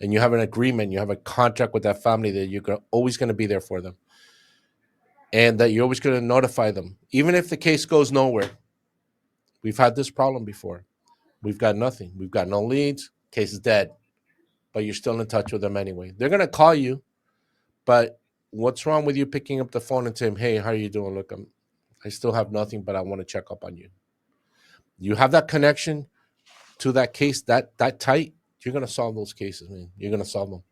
And you have an agreement, you have a contract with that family that you're always going to be there for them. And that you're always going to notify them. Even if the case goes nowhere. We've had this problem before. We've got nothing. We've got no leads. Case is dead. But you're still in touch with them anyway. They're going to call you. But what's wrong with you picking up the phone and saying, hey, how are you doing? Look, I still have nothing, but I want to check up on you. You have that connection to that case that tight. You're going to solve those cases, man. You're going to solve them.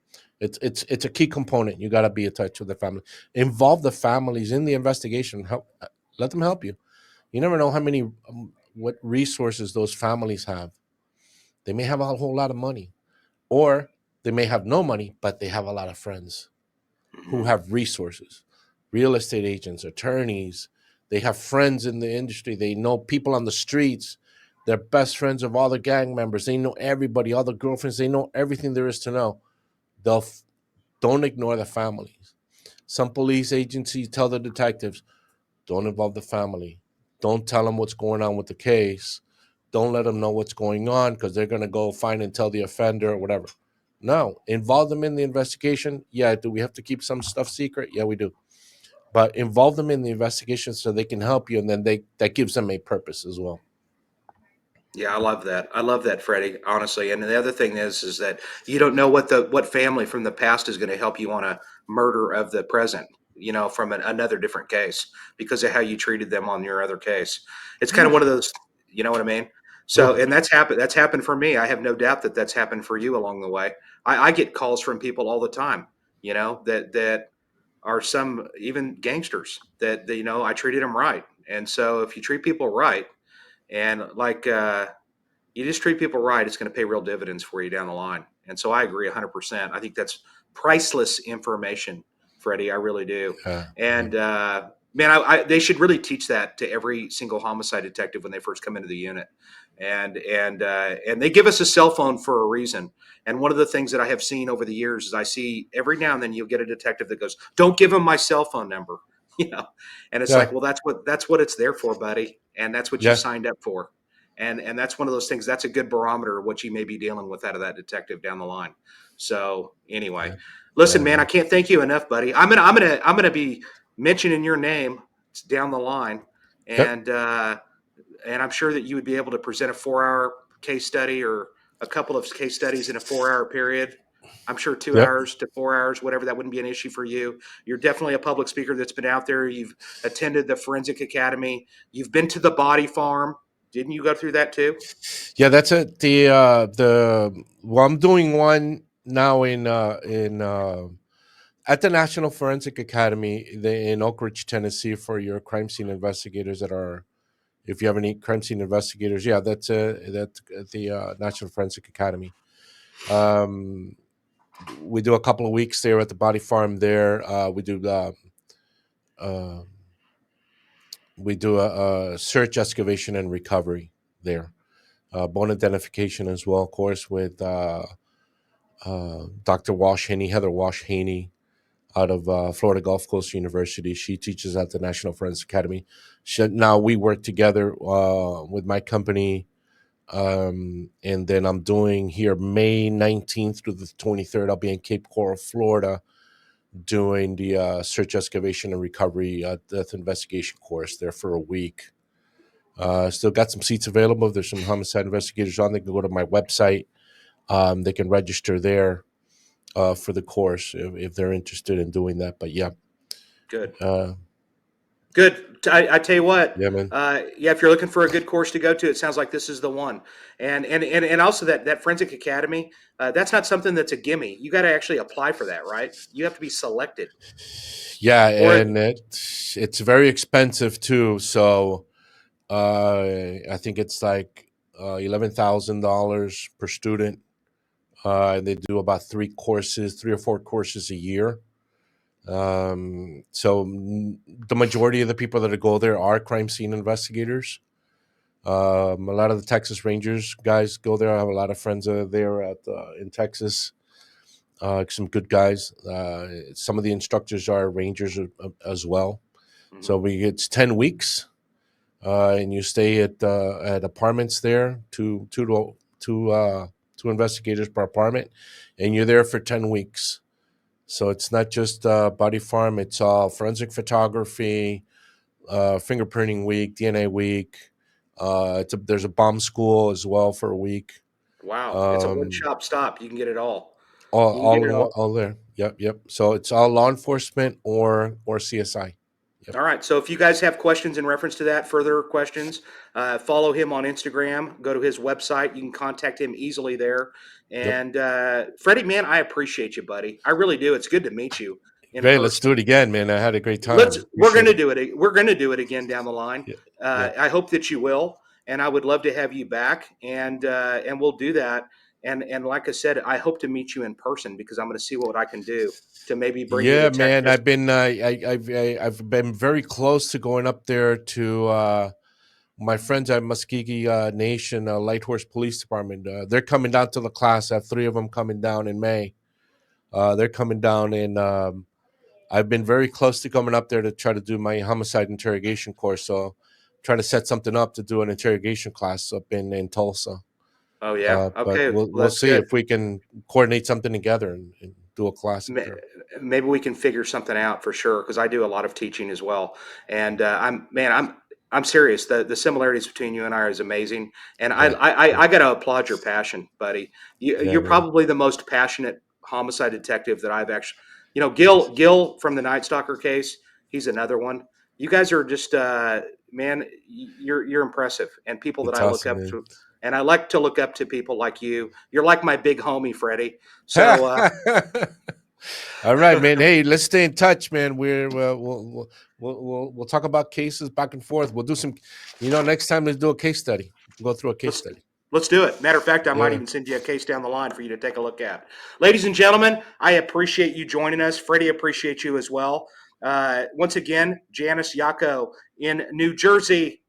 It's a key component. You got to be in touch with the family. Involve the families in the investigation. Let them help you. You never know how many what resources those families have. They may have a whole lot of money, or they may have no money, but they have a lot of friends who have resources, real estate agents, attorneys. They have friends in the industry. They know people on the streets. They're best friends of all the gang members. They know everybody, all the girlfriends. They know everything there is to know. Don't ignore the families. Some police agencies tell the detectives, don't involve the family. Don't tell them what's going on with the case. Don't let them know what's going on because they're going to go find and tell the offender or whatever. No, involve them in the investigation. Yeah, do we have to keep some stuff secret? Yeah, we do. But involve them in the investigation so they can help you, and then that gives them a purpose as well. Yeah, I love that. I love that, Freddie, honestly. And the other thing is that you don't know what family from the past is going to help you on a murder of the present, from another different case because of how you treated them on your other case. It's kind of one of those, you know what I mean? So, Yeah. and that's happened. That's happened for me. I have no doubt that that's happened for you along the way. I get calls from people all the time, that are some even gangsters that, I treated them right. And so if you treat people right, and you just treat people right, it's going to pay real dividends for you down the line. And so I agree 100%. I think that's priceless information, Freddie. I really do. Yeah. And man, they should really teach that to every single homicide detective when they first come into the unit. And they give us a cell phone for a reason. And one of the things that I have seen over the years is I see every now and then you'll get a detective that goes, "Don't give them my cell phone number," and it's Yeah. like, well, that's what it's there for, buddy, and that's what you Yeah. signed up for. And that's one of those things. That's a good barometer of what you may be dealing with out of that detective down the line. So anyway, Yeah. listen, Yeah, man, I man. can't thank you enough, buddy. I'm gonna be mentioning your name down the line, Yep. and I'm sure that you would be able to present a 4 hour case study or a couple of case studies in a 4 hour period. I'm sure two Yep. hours to 4 hours, whatever, that wouldn't be an issue for you. You're definitely a public speaker that's been out there. You've attended the Forensic Academy. You've been to the body farm. Didn't you go through that too? Yeah, that's it. The well, I'm doing one now in at the National Forensic Academy in Oak Ridge, Tennessee, for your crime scene investigators that are. If you have any crime scene investigators, yeah, that's at the National Forensic Academy. Um, we do a couple of weeks there at the body farm. There, uh, we do a search, excavation, and recovery there. Bone identification as well, of course, with Dr. Heather Walsh Haney out of Florida Gulf Coast University. She teaches at the National Forensic Academy. Now we work together with my company, and then I'm doing here May 19th through the 23rd. I'll be in Cape Coral, Florida, doing the search, excavation, and recovery death investigation course there for a week. Still got some seats available. There's some homicide investigators on. They can go to my website. They can register there for the course if they're interested in doing that. But yeah, Good. uh, Good. I tell you what, yeah, man. yeah, if you're looking for a good course to go to, it sounds like this is the one. And also that Forensic Academy, that's not something that's a gimme. You got to actually apply for that, right? You have to be selected. Yeah, Or and it's very expensive too. So I think it's like $11,000 per student. And they do about three or four courses a year. The majority of the people that go there are crime scene investigators. A lot of the Texas Rangers guys go there. I have a lot of friends there in Texas. Some good guys. Some of the instructors are Rangers as well. Mhm. So it's 10 weeks, and you stay at apartments there, two investigators per apartment, and you're there for 10 weeks. So it's not just body farm; it's all forensic photography, fingerprinting week, DNA week. There's a bomb school as well for a week. Wow, it's a one Um, shop stop. You can get it all. all You can get all it in all. all there. Yep, yep. So it's all law enforcement or CSI. Yep, All right. So if you guys have questions in reference to that, further questions, follow him on Instagram. Go to his website. You can contact him easily there. yep. And Freddie, man, I appreciate you, buddy. I really do. It's good to meet you in Hey, let's person. do it again, man. I had a great Let's. time. We're going Appreciate to it. do it. We're going to do it again down the line. Yeah, yeah. I hope that you will, and I would love to have you back, and we'll do that. And like I said, I hope to meet you in person because I'm going to see what I can do to maybe bring you to Yeah, man. Texas. I've been very close to going up there to my friends at Muskegee Nation Light Horse Police Department. They're coming down to the class. I have three of them coming down in May. They're coming down in. I've been very close to coming up there to try to do my homicide interrogation course. So, trying to set something up to do an interrogation class up in Tulsa. Oh yeah. But Okay. Well, we'll that's see good. if we can coordinate something together and do a class up there. Maybe we can figure something out for sure because I do a lot of teaching as well. And I'm serious. The similarities between you and I is amazing. And I Yeah, I, I got to applaud your passion, buddy. yeah, You're man. probably the most passionate homicide detective that I've actually. Gil from the Night Stalker case. He's another one. You guys are just man. You're impressive, and people that It's I look awesome, up man. to. And I like to look up to people like you. You're like my big homie, Freddie. So All right, man. Hey, let's stay in touch, man. We'll talk about cases back and forth. We'll do some, next time let's do a case study. We'll go through a case let's study. let's do it. Matter of fact, I might Yeah, even send you a case down the line for you to take a look at. Ladies and gentlemen, I appreciate you joining us. Freddie appreciates you as well. Once again, Janice Yako in New Jersey.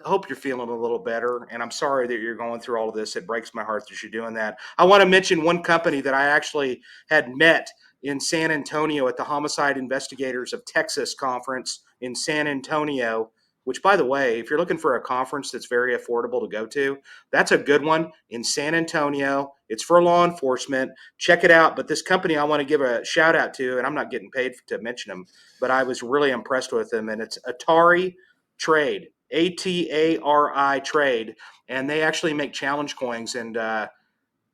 I hope you're feeling a little better, and I'm sorry that you're going through all of this. It breaks my heart that you're doing that. I want to mention one company that I actually had met in San Antonio at the Homicide Investigators of Texas conference in San Antonio which, by the way, if you're looking for a conference that's very affordable to go to, that's a good one in San Antonio. It's for law enforcement. Check it out. But this company I want to give a shout out to, and I'm not getting paid to mention them, but I was really impressed with them. And it's Atari Trade, Atari Trade. And they actually make challenge coins. And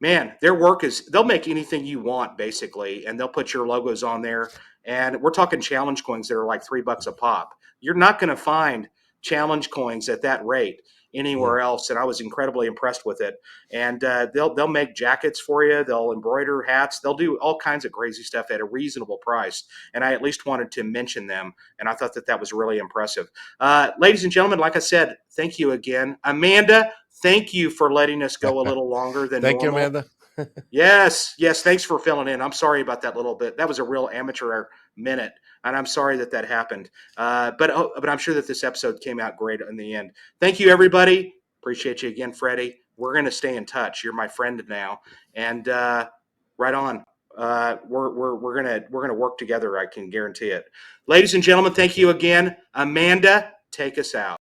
man, their work is, they'll make anything you want basically, and they'll put your logos on there. And we're talking challenge coins that are like $3 a pop. You're not going to find challenge coins at that rate anywhere else. And I was incredibly impressed with it. And they'll make jackets for you. They'll embroider hats. They'll do all kinds of crazy stuff at a reasonable price. And I at least wanted to mention them. And I thought that was really impressive. Ladies and gentlemen, like I said, thank you again. Amanda, thank you for letting us go a little longer than Thank normal. you, Amanda. Yes. Thanks for filling in. I'm sorry about that little bit. That was a real amateur minute, and I'm sorry that happened. But I'm sure that this episode came out great in the end. Thank you, everybody. Appreciate you again, Freddie. We're going to stay in touch. You're my friend now, and right on. We're gonna work together. I can guarantee it. Ladies and gentlemen, thank you again. Amanda, take us out.